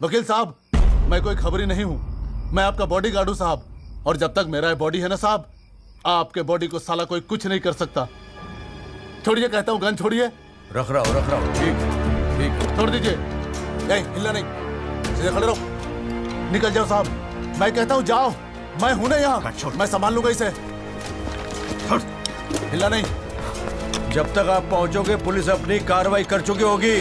S17: वकील साहब, मैं कोई खबरी नहीं हूँ, मैं आपका बॉडीगार्ड हूँ साहब। और जब तक मेरा बॉडी है ना साहब, आपके बॉडी को साला कोई कुछ नहीं कर सकता। छोड़िए कहता हूँ, गन छोड़िए।
S13: रख रहा हूँ। ठीक।
S17: छोड़ दीजिए। हिलना नहीं, सीधे खड़े रहो। निकल जाओ साहब, मैं कहता हूँ जाओ। मैं हूं ना यहाँ, मैं संभाल लूंगा इसे। हिलना नहीं।
S13: जब तक आप पहुंचोगे पुलिस अपनी कार्रवाई कर चुकी होगी।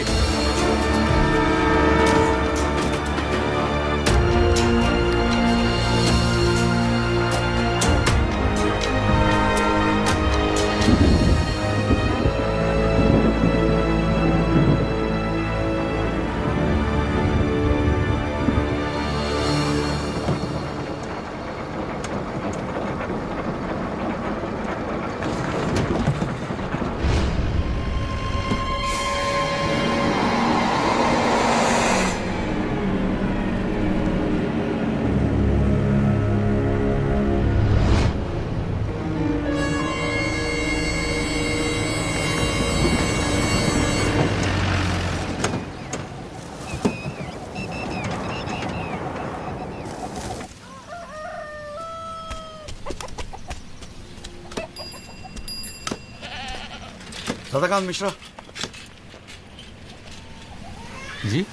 S3: सदाकांत मिश्रा
S4: जी।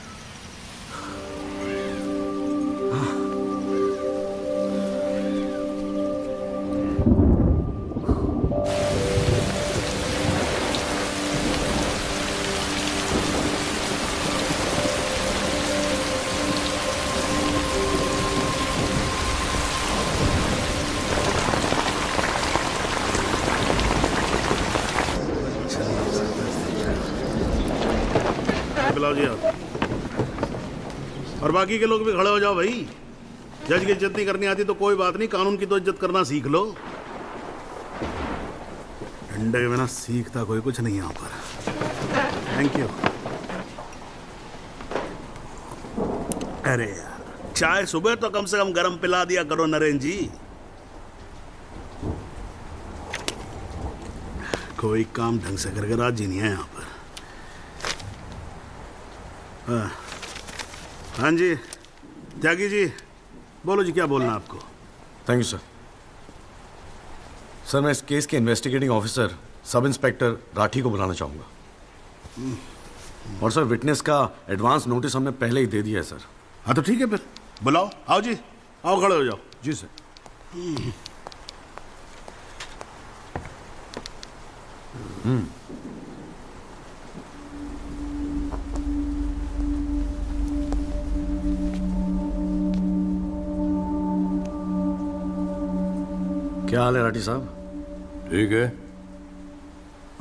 S21: बुलाओ जी आप। और बाकी के लोग भी खड़े हो जाओ भाई। जज की इज्जत नहीं करनी आती तो कोई बात नहीं, कानून की तो इज्जत करना सीख लो। डंडे के बिना सीखता कोई कुछ नहीं यहाँ पर। Thank you. अरे यार, चाय सुबह तो कम से कम गर्म पिला दिया करो नरेन जी। कोई काम ढंग से करके राजी नहीं है यहाँ पर। हाँ जी त्यागी जी, बोलो जी, क्या बोलना है आपको?
S3: Thank you sir. सर, मैं इस केस के investigating officer sub inspector Rathi को बुलाना चाहूंगा। और सर, विटनेस का एडवांस नोटिस हमने पहले ही दे दिया है सर।
S21: हाँ तो ठीक है, फिर बुलाओ। आओ जी, आओ खड़े हो जाओ।
S3: जी सर। क्या हाल है राठी साहब?
S13: ठीक है।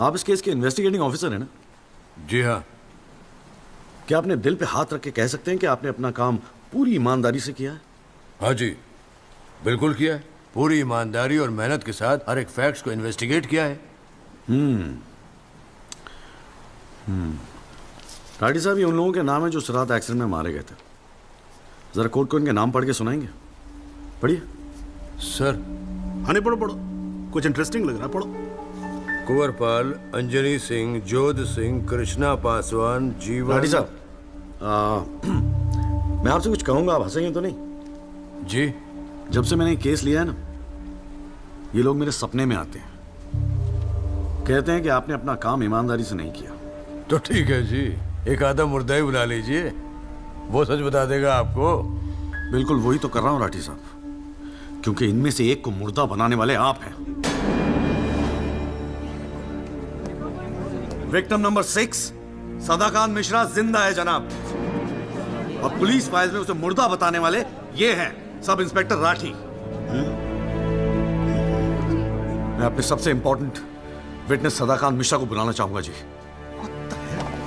S3: आप इस केस के इन्वेस्टिगेटिंग ऑफिसर हैं ना?
S13: जी हाँ।
S3: क्या आपने दिल पे हाथ रख के कह सकते हैं कि आपने अपना काम पूरी ईमानदारी से किया है?
S13: हाँ जी, बिल्कुल किया है। पूरी ईमानदारी और मेहनत के साथ हर एक फैक्ट्स को इन्वेस्टिगेट किया है।
S3: राठी साहब, ये उन लोगों के नाम है जो उस रात एक्सीडेंट में मारे गए थे। जरा कोर्ट को इनके नाम पढ़ के सुनाएंगे? पढ़िए
S13: सर।
S21: हाँ नहीं, पढ़ो पढ़ो, कुछ इंटरेस्टिंग लग रहा है, पढ़ो।
S13: कुंवरपाल, अंजनी सिंह, जोध सिंह, कृष्णा पासवान, जीवन।
S3: राठी साहब, मैं आपसे कुछ कहूंगा, आप हंसेंगे तो नहीं?
S13: जी।
S3: जब से मैंने ये केस लिया है ना, ये लोग मेरे सपने में आते हैं, कहते हैं कि आपने अपना काम ईमानदारी से नहीं किया।
S13: तो ठीक है जी, एक आधा मुर्दा ही बुला लीजिए, वो सच बता देगा आपको।
S3: बिल्कुल वही तो कर रहा हूं राठी साहब, क्योंकि इनमें से एक को मुर्दा बनाने वाले आप हैं। विक्टिम नंबर 6 सदाकांत मिश्रा जिंदा है जनाब, और पुलिस फाइल्स में उसे मुर्दा बताने वाले ये हैं सब इंस्पेक्टर राठी। मैं अपने सबसे इंपॉर्टेंट विटनेस सदाकांत मिश्रा को बुलाना चाहूंगा जी।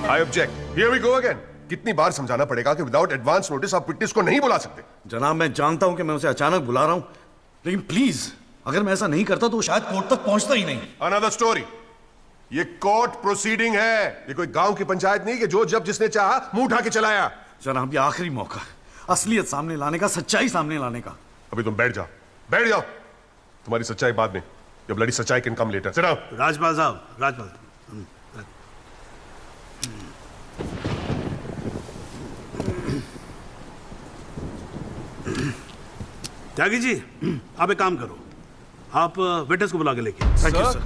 S14: I object. Here we go again. कितनी बार समझाना पड़ेगा कि विदाउट एडवांस नोटिस आप विटनेस को नहीं बुला सकते?
S3: जनाब, मैं जानता हूं कि मैं उसे अचानक बुला रहा हूं, लेकिन प्लीज, अगर मैं ऐसा नहीं करता तो वो शायद कोर्ट तक पहुंचता ही नहीं।
S14: Another story. ये कोर्ट प्रोसीडिंग है, ये कोई गांव की पंचायत नहीं कि जो जब जिसने चाहा मुंह उठा के चलाया।
S3: जनाब, ये आखिरी मौका है असलियत सामने लाने का, सच्चाई सामने लाने का।
S14: अभी तुम बैठ जाओ, बैठ जाओ। तुम्हारी सच्चाई बाद में, ये ब्लडी सच्चाई can come later. Sit down.
S21: Rajpal साहब, राजपाल त्यागी जी, आप एक काम करो, आप विटनेस को बुला के लेके।
S3: Thank you sir.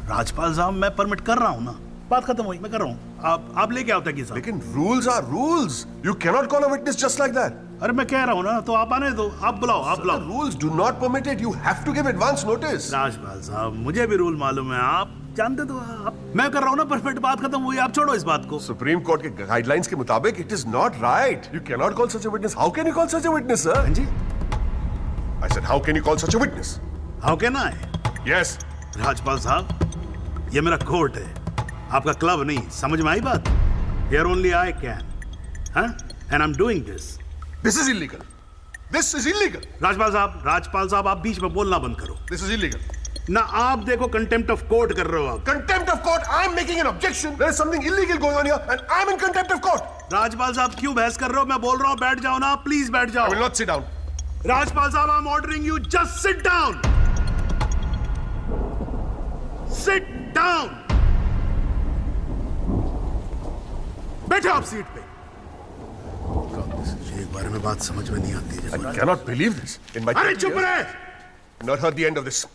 S21: राजपाल साहब, मैं परमिट कर रहा हूं ना, बात खत्म हुई, मैं कर रहा हूं। आप लेके आओ त्यागी साहब।
S14: लेकिन rules are rules, you can not call a witness just like that.
S21: अरे मैं कह रहा हूं ना, तो आप आने दो, आप बुलाओ, आप बुलाओ।
S14: Rules do not permit it, you have to give advance notice.
S21: Rajpal साहब, मुझे भी रूल मालूम है, आप जानते तो आप। मैं कर रहा हूं ना परफेक्ट, बात खत्म हुई, आप छोड़ो इस बात को।
S14: सुप्रीम कोर्ट के गाइडलाइंस के मुताबिक it is not right, you can not call such a witness. How can you call such a witness sir?
S21: जी,
S14: I said, how can you call such a witness?
S21: How can I?
S14: Yes.
S21: Rajpal साहब, ये मेरा court है, आपका club नहीं, समझ में आई बात? Here only I can, huh? And I'm doing this.
S14: This is illegal. This is illegal.
S21: Rajpal साहब, आप बीच में बोलना बंद करो।
S14: This is illegal.
S21: ना आप देखो कंटेम्प्ट ऑफ कोर्ट कर रहे हो आप।
S14: Contempt of court. I'm making an objection. There is something illegal going on here, and I'm in contempt of court.
S21: Rajpal साहब, क्यों बहस कर रहे हो? मैं बोल रहा हूँ, बैठ जाओ ना, प्लीज बैठ जाओ।
S14: I will not sit down.
S21: Rajpal साहब, I'm ordering you, just sit down. Sit down. बैठो आप सीट पे। एक बार में बात समझ में नहीं आती।
S14: I cannot believe this. In my
S21: अरे चुप रहे।
S14: not heard the end of this.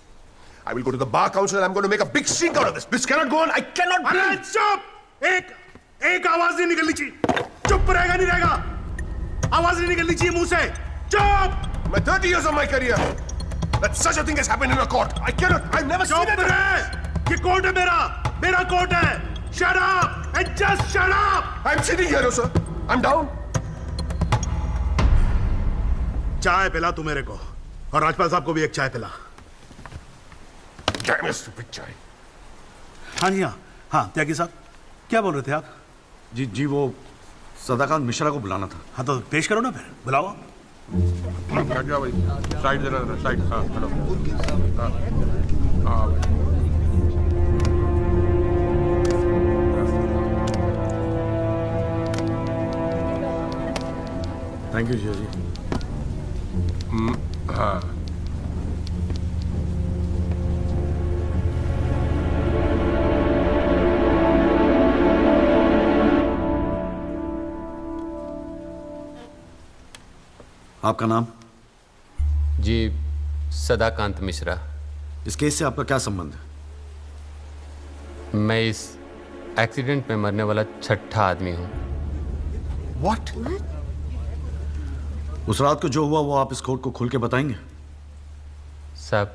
S14: I will go to the bar council and I'm going to make a big stink out of this. This cannot go on. I cannot
S21: अरे
S14: breathe.
S21: चुप! एक आवाज नहीं निकलनी चाहिए। चुप रहेगा नहीं रहेगा। आवाज नहीं निकलनी चाहिए मुंह से। चुप!
S14: My 30 years of my career, that such a thing has happened in a court. I cannot. I've never seen it.
S21: चुप रहे! ये कोर्ट है मेरा कोर्ट है। Shut up and just shut up!
S14: I'm sitting here, sir. I'm down.
S21: चाय पिला तू मेरे को और राजपाल साहब को भी एक चाय पिला।
S14: Damn you, stupid चाय।
S21: हाँ जी हाँ त्यागी साहब क्या बोल रहे थे आप?
S3: जी वो सदाकांत मिश्रा को बुलाना था।
S21: हाँ तो पेश करो ना फिर बुलाओ।
S15: क्या भाई साइड जरा साइड। हाँ हेलो। हाँ भाई।
S3: थैंक यू जी।
S15: हाँ
S3: आपका नाम?
S5: जी सदाकांत मिश्रा।
S3: इस केस से आपका क्या संबंध है?
S5: मैं इस एक्सीडेंट में मरने वाला छठा आदमी हूँ।
S3: What? उस रात को जो हुआ वो आप इस कोर्ट को खुल के बताएंगे?
S5: साहब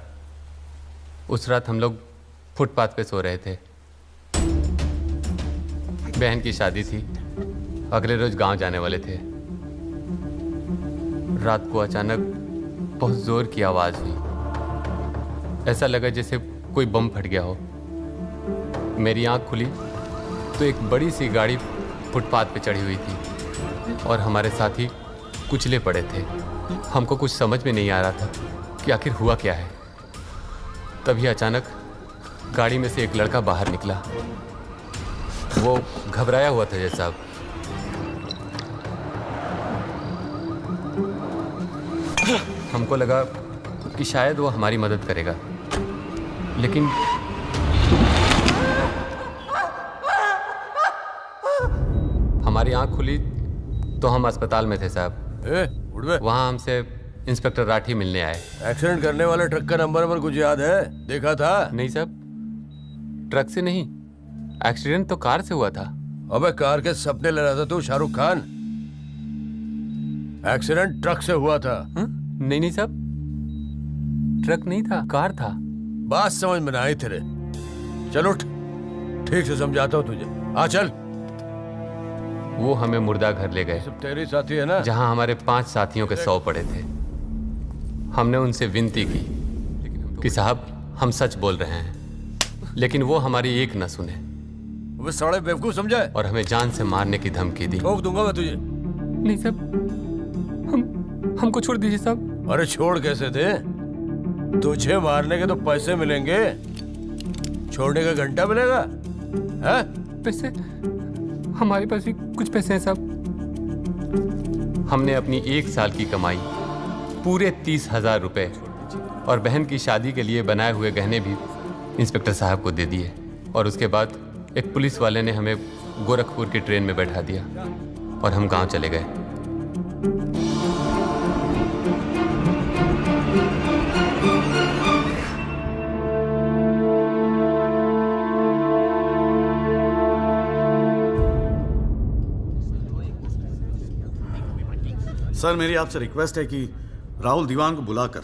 S5: उस रात हम लोग फुटपाथ पे सो रहे थे। बहन की शादी थी, अगले रोज गांव जाने वाले थे। रात को अचानक बहुत जोर की आवाज हुई। ऐसा लगा जैसे कोई बम फट गया हो। मेरी आंख खुली तो एक बड़ी सी गाड़ी फुटपाथ पे चढ़ी हुई थी और हमारे साथी कुचले पड़े थे। हमको कुछ समझ में नहीं आ रहा था कि आखिर हुआ क्या है। तभी अचानक गाड़ी में से एक लड़का बाहर निकला। वो घबराया हुआ था जैसा। हमको लगा कि शायद वो हमारी मदद करेगा, लेकिन हमारी आंख खुली तो हम अस्पताल में थे साहब। वहाँ हमसे इंस्पेक्टर राठी मिलने आए।
S13: एक्सीडेंट करने वाले ट्रक का नंबर कुछ याद है? देखा था?
S5: नहीं साहब, ट्रक से नहीं, एक्सीडेंट तो कार से हुआ था।
S13: अबे कार के सपने ले रहा था तू शाहरुख खान। एक्सीडेंट ट्रक से हुआ था।
S5: नहीं नहीं साहब, ट्रक नहीं था, कार था।
S13: बात समझ में आई तेरे। चल उठ, ठीक से समझाता हूँ तुझे। आ चल।
S5: वो हमें मुर्दा घर ले गए।
S13: सब तेरे साथी है ना?
S5: जहाँ हमारे 5 साथियों के 100 पड़े थे। हमने उनसे विनती की कि साहब हम सच बोल रहे हैं, लेकिन वो हमारी एक न सुने।
S13: वो साले बेवकूफ समझा है
S5: और हमें जान से मारने की धमकी दी।
S13: ठोक दूंगा मैं तुझे।
S5: नहीं साहब, हमको छोड़ दीजिए साहब।
S13: अरे छोड़ कैसे दे? तुझे मारने के तो पैसे मिलेंगे, छोड़ने का घंटा मिलेगा। है?
S5: पैसे? हमारे पास भी कुछ पैसे हैं साहब। हमने अपनी 1 साल की कमाई पूरे 30,000 रुपए और बहन की शादी के लिए बनाए हुए गहने भी इंस्पेक्टर साहब को दे दिए। और उसके बाद एक पुलिस वाले ने हमें गोरखपुर की ट्रेन में बैठा दिया और हम गांव चले गए।
S3: सर मेरी आपसे रिक्वेस्ट है कि राहुल दीवान को बुलाकर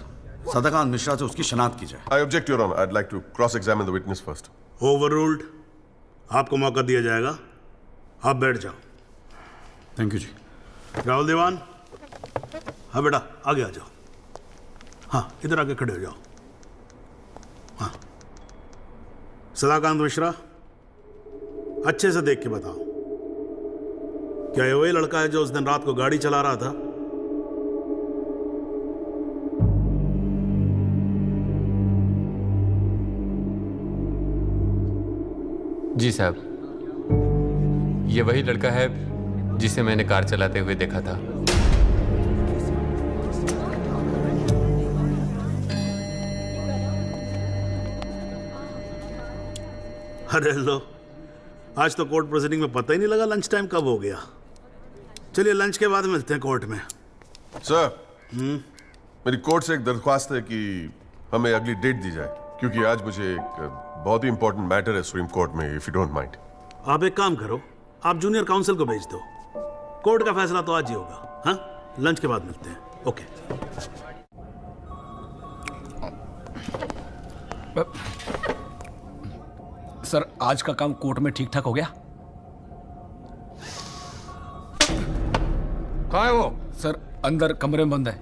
S3: सदाकांत मिश्रा से उसकी शनाख्त की जाए।
S14: I object, Your Honor. I'd like to cross-examine the witness first.
S21: Overruled. आपको मौका दिया जाएगा, आप बैठ जाओ।
S3: थैंक यू जी।
S21: राहुल दीवान, हाँ बेटा आगे आ जाओ। हाँ इधर आके खड़े हो जाओ। हाँ सदाकांत मिश्रा, अच्छे से देख के बताओ, क्या ये वही लड़का है जो उस दिन रात को गाड़ी चला रहा था?
S5: जी साहब, ये वही लड़का है जिसे मैंने कार चलाते हुए देखा था।
S21: अरे लो, आज तो कोर्ट प्रोसीडिंग में पता ही नहीं लगा लंच टाइम कब हो गया। चलिए लंच के बाद मिलते हैं कोर्ट में।
S14: सर, मेरी कोर्ट से एक दरख्वास्त है कि हमें अगली डेट दी जाए। क्योंकि आज मुझे एक बहुत ही इंपॉर्टेंट मैटर है सुप्रीम कोर्ट में, इफ यू डोंट माइंड।
S21: आप एक काम करो, आप जूनियर काउंसिल को भेज दो। कोर्ट का फैसला तो आज ही होगा। हाँ, लंच के बाद मिलते हैं। ओके।
S7: सर, आज का काम कोर्ट में ठीक ठाक हो गया?
S13: कहाँ है वो?
S7: सर, अंदर कमरे में बंद है।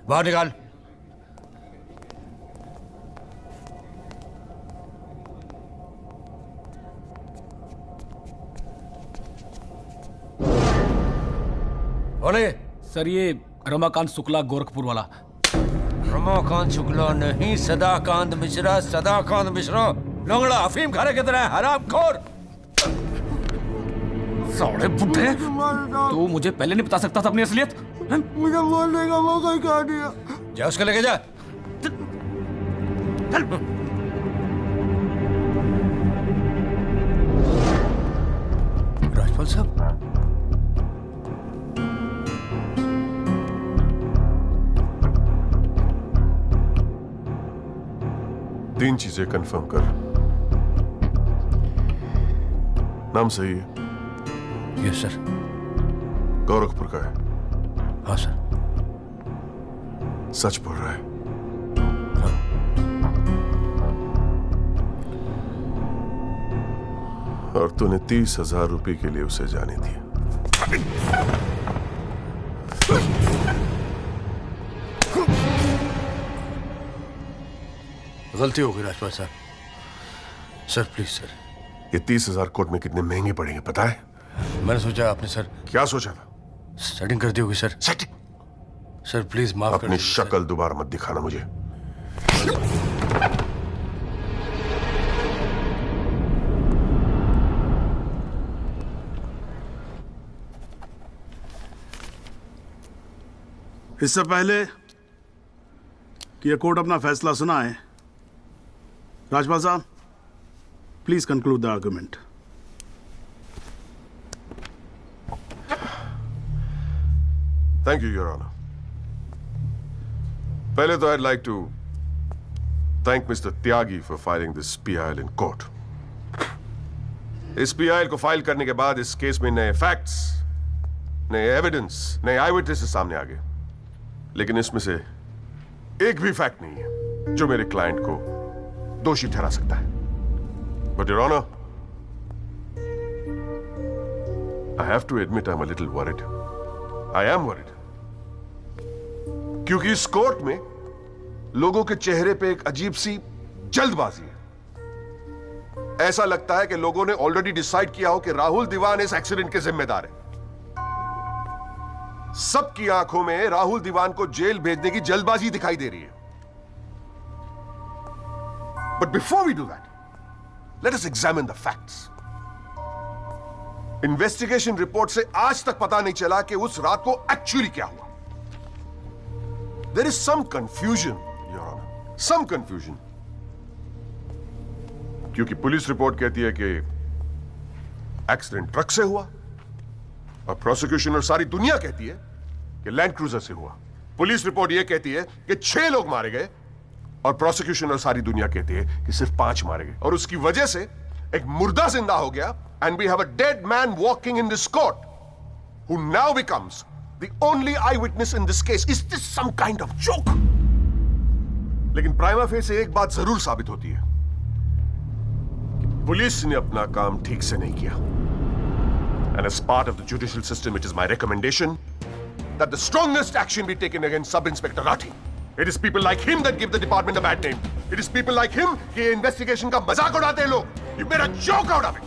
S13: बाहर निकाल।
S7: सर, ये रमाकांत शुक्ला, गोरखपुर वाला।
S13: रमाकांत शुक्ला नहीं, सदाकांत मिश्रा। सदाकांत मिश्रा लंगड़ा अफीम खाने की तरह हरामखोर।
S7: साले बुड्ढे, तू मुझे पहले नहीं बता सकता था अपनी असलियत?
S13: मुझे बोलने का मौका ही कहा दिया। जा उसको लेके जा। राजपाल साहब,
S14: तीन चीजें कंफर्म कर। नाम सही है?
S13: Yes sir.
S14: गोरखपुर का है?
S13: हाँ सर।
S14: सच बोल रहा है? और तूने 30,000 रुपए के लिए उसे जाने दिया।
S13: गलती हो गई राजपाल साहब। Sir please sir.
S14: ये 30,000 कोर्ट में कितने महंगे पड़ेंगे पता है?
S13: मैंने सोचा आपने सर।
S14: क्या सोचा था?
S13: सेटिंग कर दी होगी सर।
S14: सेटिंग?
S13: सर प्लीज माफ कर
S14: अपनी शक्ल दोबारा मत दिखाना मुझे।
S21: इससे पहले कि यह कोर्ट अपना फैसला सुनाए, राजपाल साहब please conclude the argument.
S14: Thank you your honour. पहले तो I'd like to thank Mr. Tyagi for filing this PIL in court. इस PIL को फाइल करने के बाद इस केस में नए फैक्ट्स, नए एविडेंस, नए आई विटनेसेस सामने आ गए। लेकिन इसमें से एक भी फैक्ट नहीं है जो मेरे क्लाइंट को दोषी ठहरा सकता है। But your honour, I have to admit I'm a little worried. I am worried. क्योंकि इस कोर्ट में लोगों के चेहरे पे एक अजीब सी जल्दबाजी है। ऐसा लगता है कि लोगों ने ऑलरेडी डिसाइड किया हो कि राहुल दीवान इस एक्सीडेंट के जिम्मेदार है। सबकी आंखों में राहुल दीवान को जेल भेजने की जल्दबाजी दिखाई दे रही है। But before we do that, let us examine the facts. Investigation report से आज तक पता नहीं चला कि उस रात को एक्चुअली क्या हुआ। There is some confusion, Your Honor. Some confusion. क्योंकि पुलिस रिपोर्ट कहती है कि एक्सीडेंट ट्रक से हुआ और प्रोसिक्यूशन और सारी दुनिया कहती है कि लैंड क्रूजर से हुआ। पुलिस रिपोर्ट यह कहती है कि 6 लोग मारे गए और प्रोसिक्यूशन और सारी दुनिया कहती है कि सिर्फ 5 मारे गए। और उसकी वजह से एक मुर्दा जिंदा हो गया and we have a dead man walking in this court who now becomes the only eyewitness in this case. Is this some kind of joke? लेकिन प्राइमा फेसी एक बात जरूर साबित होती है कि पुलिस ने अपना काम ठीक से नहीं किया। And as part of the judicial system, it is my recommendation that the strongest action be taken against Sub-Inspector Rathi. It is people like him that give the department a bad name. It is people like him कि investigation का मजाक उड़ाते हैं लोग. You made a joke out of it.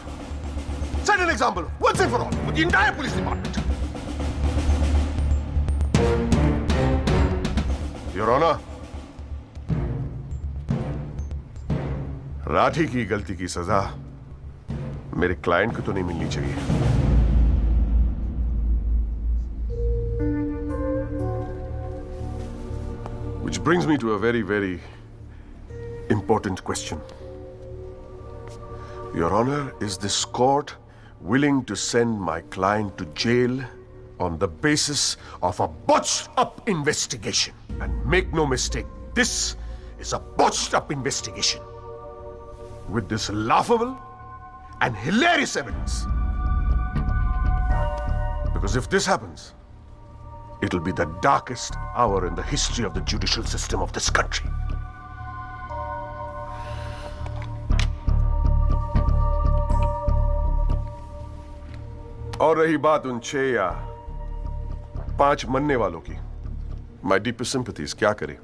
S14: Set an example once and for all with the entire police department. Your Honor, Rathi की गलती की सजा मेरे क्लाइंट को तो नहीं मिलनी चाहिए। Which brings me to a very, very important question. Your Honor, is this court willing to send my client to jail on the basis of a botched up investigation? And make no mistake, this is a botched up investigation. with this laughable and hilarious evidence. Because if this happens, it'll be the darkest hour in the history of the judicial system of this country. और रही बात उन 6 या 5 मरने वालों की, माई deepest sympathies, क्या करें।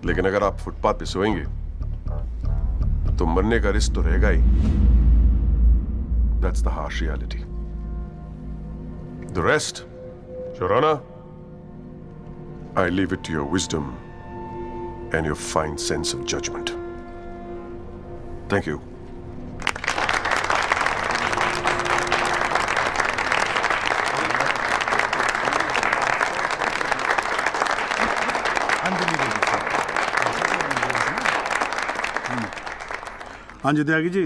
S14: लेकिन अगर आप फुटपाथ पे सोएंगे तो मरने का रिस्क तो रहेगा ही। That's the harsh reality. The rest, Your Honor, I leave it to your wisdom and your fine sense of judgment. Thank you.
S21: हाँ जी Tyagi ji,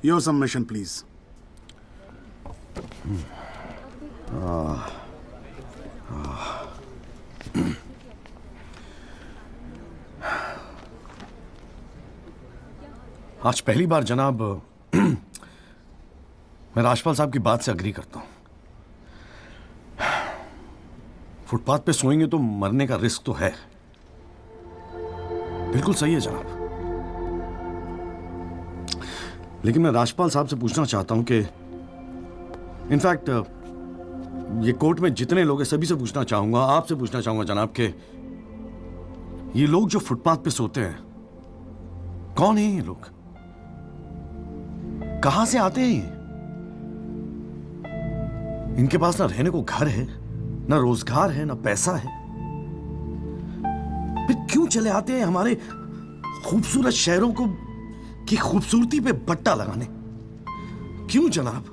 S21: your submission please.
S3: आज पहली बार जनाब मैं राजपाल साहब की बात से अग्री करता हूं। फुटपाथ पे सोएंगे तो मरने का रिस्क तो है, बिल्कुल सही है जनाब। लेकिन मैं राजपाल साहब से पूछना चाहता हूं कि इनफैक्ट ये कोर्ट में जितने लोग हैं सभी से पूछना चाहूंगा, आपसे पूछना चाहूंगा जनाब कि ये लोग जो फुटपाथ पे सोते हैं कौन है? ये लोग कहां से आते हैं? ये इनके पास ना रहने को घर है, ना रोजगार है, ना पैसा है, फिर क्यों चले आते हैं हमारे खूबसूरत शहरों को की खूबसूरती पे बट्टा लगाने? क्यों जनाब?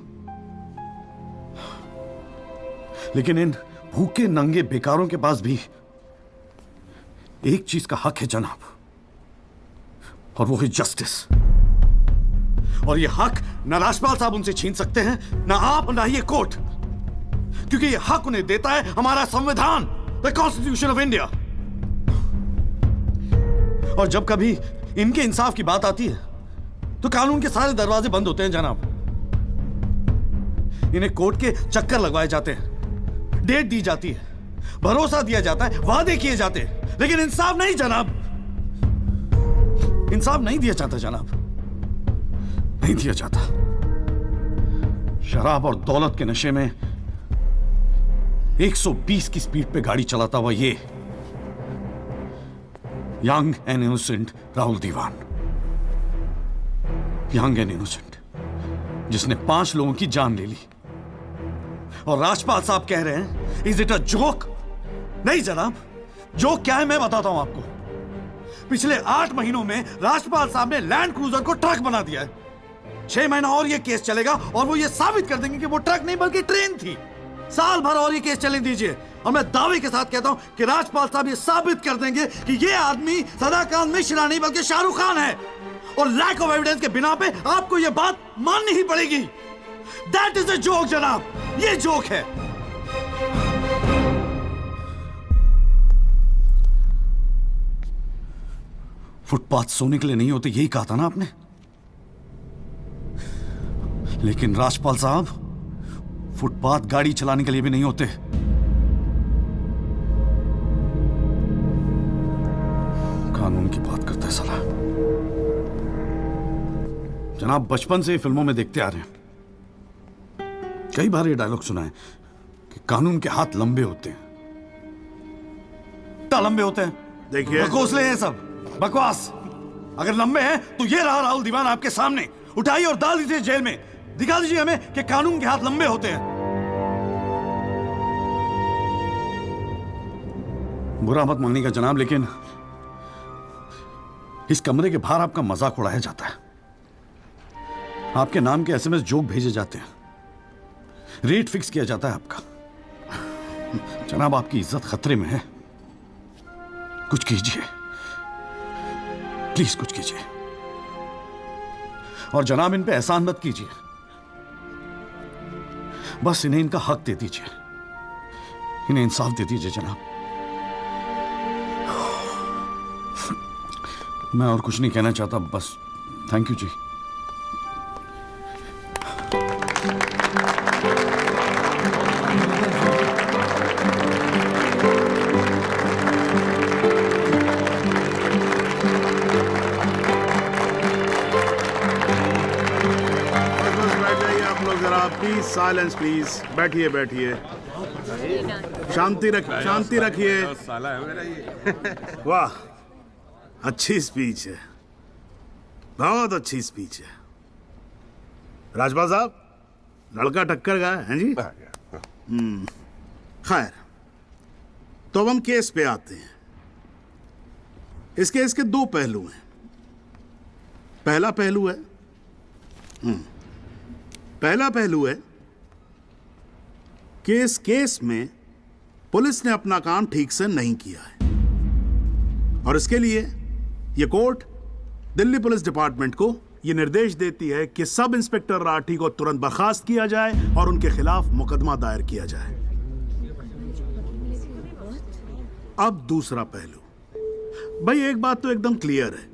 S3: लेकिन इन भूखे नंगे बेकारों के पास भी एक चीज का हक है जनाब, और वो है जस्टिस। और ये हक ना राजपाल साहब उनसे छीन सकते हैं, ना आप, ना ये कोर्ट, क्योंकि ये हक उन्हें देता है हमारा संविधान, द कॉन्स्टिट्यूशन ऑफ इंडिया। और जब कभी इनके इंसाफ की बात आती है तो कानून के सारे दरवाजे बंद होते हैं जनाब। इन्हें कोर्ट के चक्कर लगवाए जाते हैं, डेट दी जाती है, भरोसा दिया जाता है, वादे किए जाते हैं, लेकिन इंसाफ नहीं जनाब। इंसाफ नहीं दिया जाता जनाब, नहीं दिया जाता। शराब और दौलत के नशे में 120 की स्पीड पे गाड़ी चलाता हुआ ये young and innocent Rahul Diwan, young and innocent, जिसने 5 लोगों की जान ले ली। और राजपाल साहब कह रहे हैं इज इट अ जोक? नहीं जनाब, जोक क्या है मैं बताता हूं आपको। पिछले 8 महीनों में राजपाल साहब ने लैंड क्रूजर को ट्रक बना दिया है। 6 महीना और ये केस चलेगा और वो ये साबित कर देंगे कि वो ट्रक नहीं बल्कि ट्रेन थी। साल भर और ये केस चलने दीजिए और मैं दावे के साथ कहता हूं कि राजपाल साहब ये साबित कर देंगे कि ये आदमी सदाकांत मिश्रा नहीं बल्कि शाहरुख खान है। और लैक ऑफ एविडेंस के बिना पे आपको ये बात माननी ही पड़ेगी। दैट इज अ जोक जनाब, ये जोक है। फुटपाथ सोने के लिए नहीं होते, यही कहा था ना आपने। लेकिन राजपाल साहब फुटपाथ गाड़ी चलाने के लिए भी नहीं होते। कानून की बात करता है साला। जनाब बचपन से फिल्मों में देखते आ रहे हैं, कई बार ये डायलॉग सुना है कि कानून के हाथ लंबे होते हैं। क्या लंबे होते हैं?
S21: देखिए
S3: बकवासले हैं सब, बकवास। अगर लंबे हैं तो ये रहा राहुल दीवान आपके सामने, उठाइए और डाल दीजिए जेल में। दिखा दीजिए हमें कि कानून के हाथ लंबे होते हैं। बुरा मत मानिएगा जनाब, लेकिन इस कमरे के बाहर आपका मजाक उड़ाया जाता है। आपके नाम के एसएमएस जोक भेजे जाते हैं, रेट फिक्स किया जाता है आपका। जनाब आपकी इज्जत खतरे में है, कुछ कीजिए प्लीज, कुछ कीजिए। और जनाब इन पे एहसान मत कीजिए, बस इन्हें इनका हक दे दीजिए, इन्हें इंसाफ दे दीजिए जनाब। मैं और कुछ नहीं कहना चाहता, बस थैंक यू जी।
S21: Please silence please. बैठिए बैठिए, शांति रखिए, शांति रखिए। वाह, अच्छी स्पीच है, बहुत अच्छी स्पीच है। राजपाल साहब, लड़का टक्कर गया है जी। खैर, तो अब हम केस पे आते हैं। इस केस के दो पहलू हैं। पहला पहलू है कि इस केस में पुलिस ने अपना काम ठीक से नहीं किया है, और इसके लिए यह कोर्ट दिल्ली पुलिस डिपार्टमेंट को यह निर्देश देती है कि सब इंस्पेक्टर राठी को तुरंत बर्खास्त किया जाए और उनके खिलाफ मुकदमा दायर किया जाए। अब दूसरा पहलू। भाई, एक बात तो एकदम क्लियर है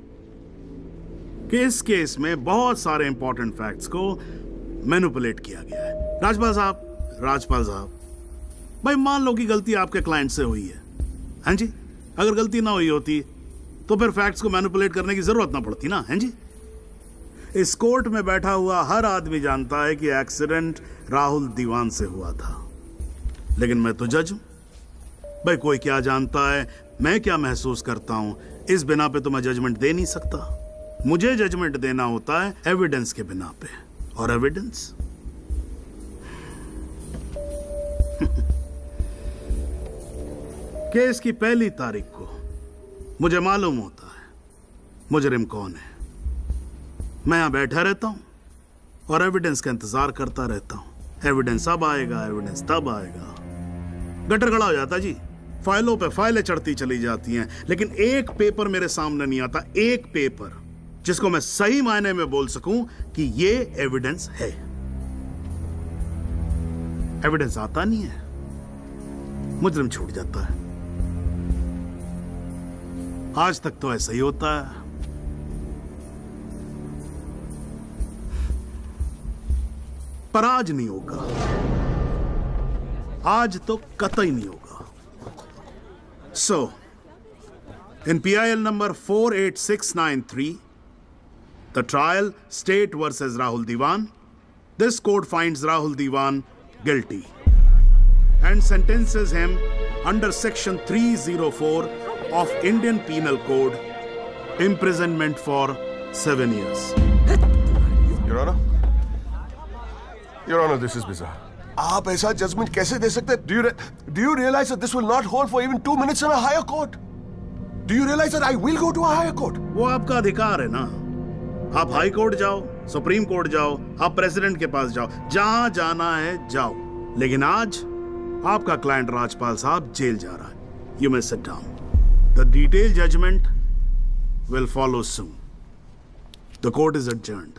S21: कि इस केस में बहुत सारे इंपॉर्टेंट फैक्ट्स को मैनिपुलेट किया गया है। राजपाल साहब, भाई मान लो कि गलती आपके क्लाइंट से हुई है, हैं जी? अगर गलती ना हुई होती तो फिर फैक्ट्स को मैनिपुलेट करने की जरूरत ना पड़ती ना, हैं जी? इस कोर्ट में बैठा हुआ हर आदमी जानता है कि एक्सीडेंट राहुल दीवान से हुआ था, लेकिन मैं तो जज हूं। भाई, कोई क्या जानता है, मैं क्या महसूस करता हूं, इस बिना पे तो मैं जजमेंट दे नहीं सकता। मुझे जजमेंट देना होता है एविडेंस के बिना पे, और एविडेंस केस की पहली तारीख को मुझे मालूम होता है मुजरिम कौन है। मैं यहां बैठा रहता हूं और एविडेंस का इंतजार करता रहता हूं। एविडेंस अब आएगा, एविडेंस तब आएगा। गटर खड़ा हो जाता जी, फाइलों पे फाइलें चढ़ती चली जाती हैं, लेकिन एक पेपर मेरे सामने नहीं आता, एक पेपर जिसको मैं सही मायने में बोल सकूं कि ये एविडेंस है। एविडेंस आता नहीं है, मुजरिम छूट जाता है। आज तक तो ऐसा ही होता है। पर आज नहीं होगा, आज तो कतई नहीं होगा। सो इन PIL number 48693, the trial State versus Rahul Diwan, this court finds Rahul Diwan guilty and sentences him under section 304 of Indian Penal Code, imprisonment for 7 years.
S14: Your Honor, this is bizarre. आप ऐसा judgement कैसे दे सकते हैं? Do you realize that this will not hold for even 2 minutes in a higher court? Do you realize that I will go to a higher court?
S21: वो आपका अधिकार है ना। आप हाई कोर्ट जाओ, सुप्रीम कोर्ट जाओ, आप प्रेसिडेंट के पास जाओ, जहां जाना है जाओ। लेकिन आज आपका क्लाइंट राजपाल साहब जेल जा रहा है। You may sit down. The detailed judgment will follow soon. The court is adjourned.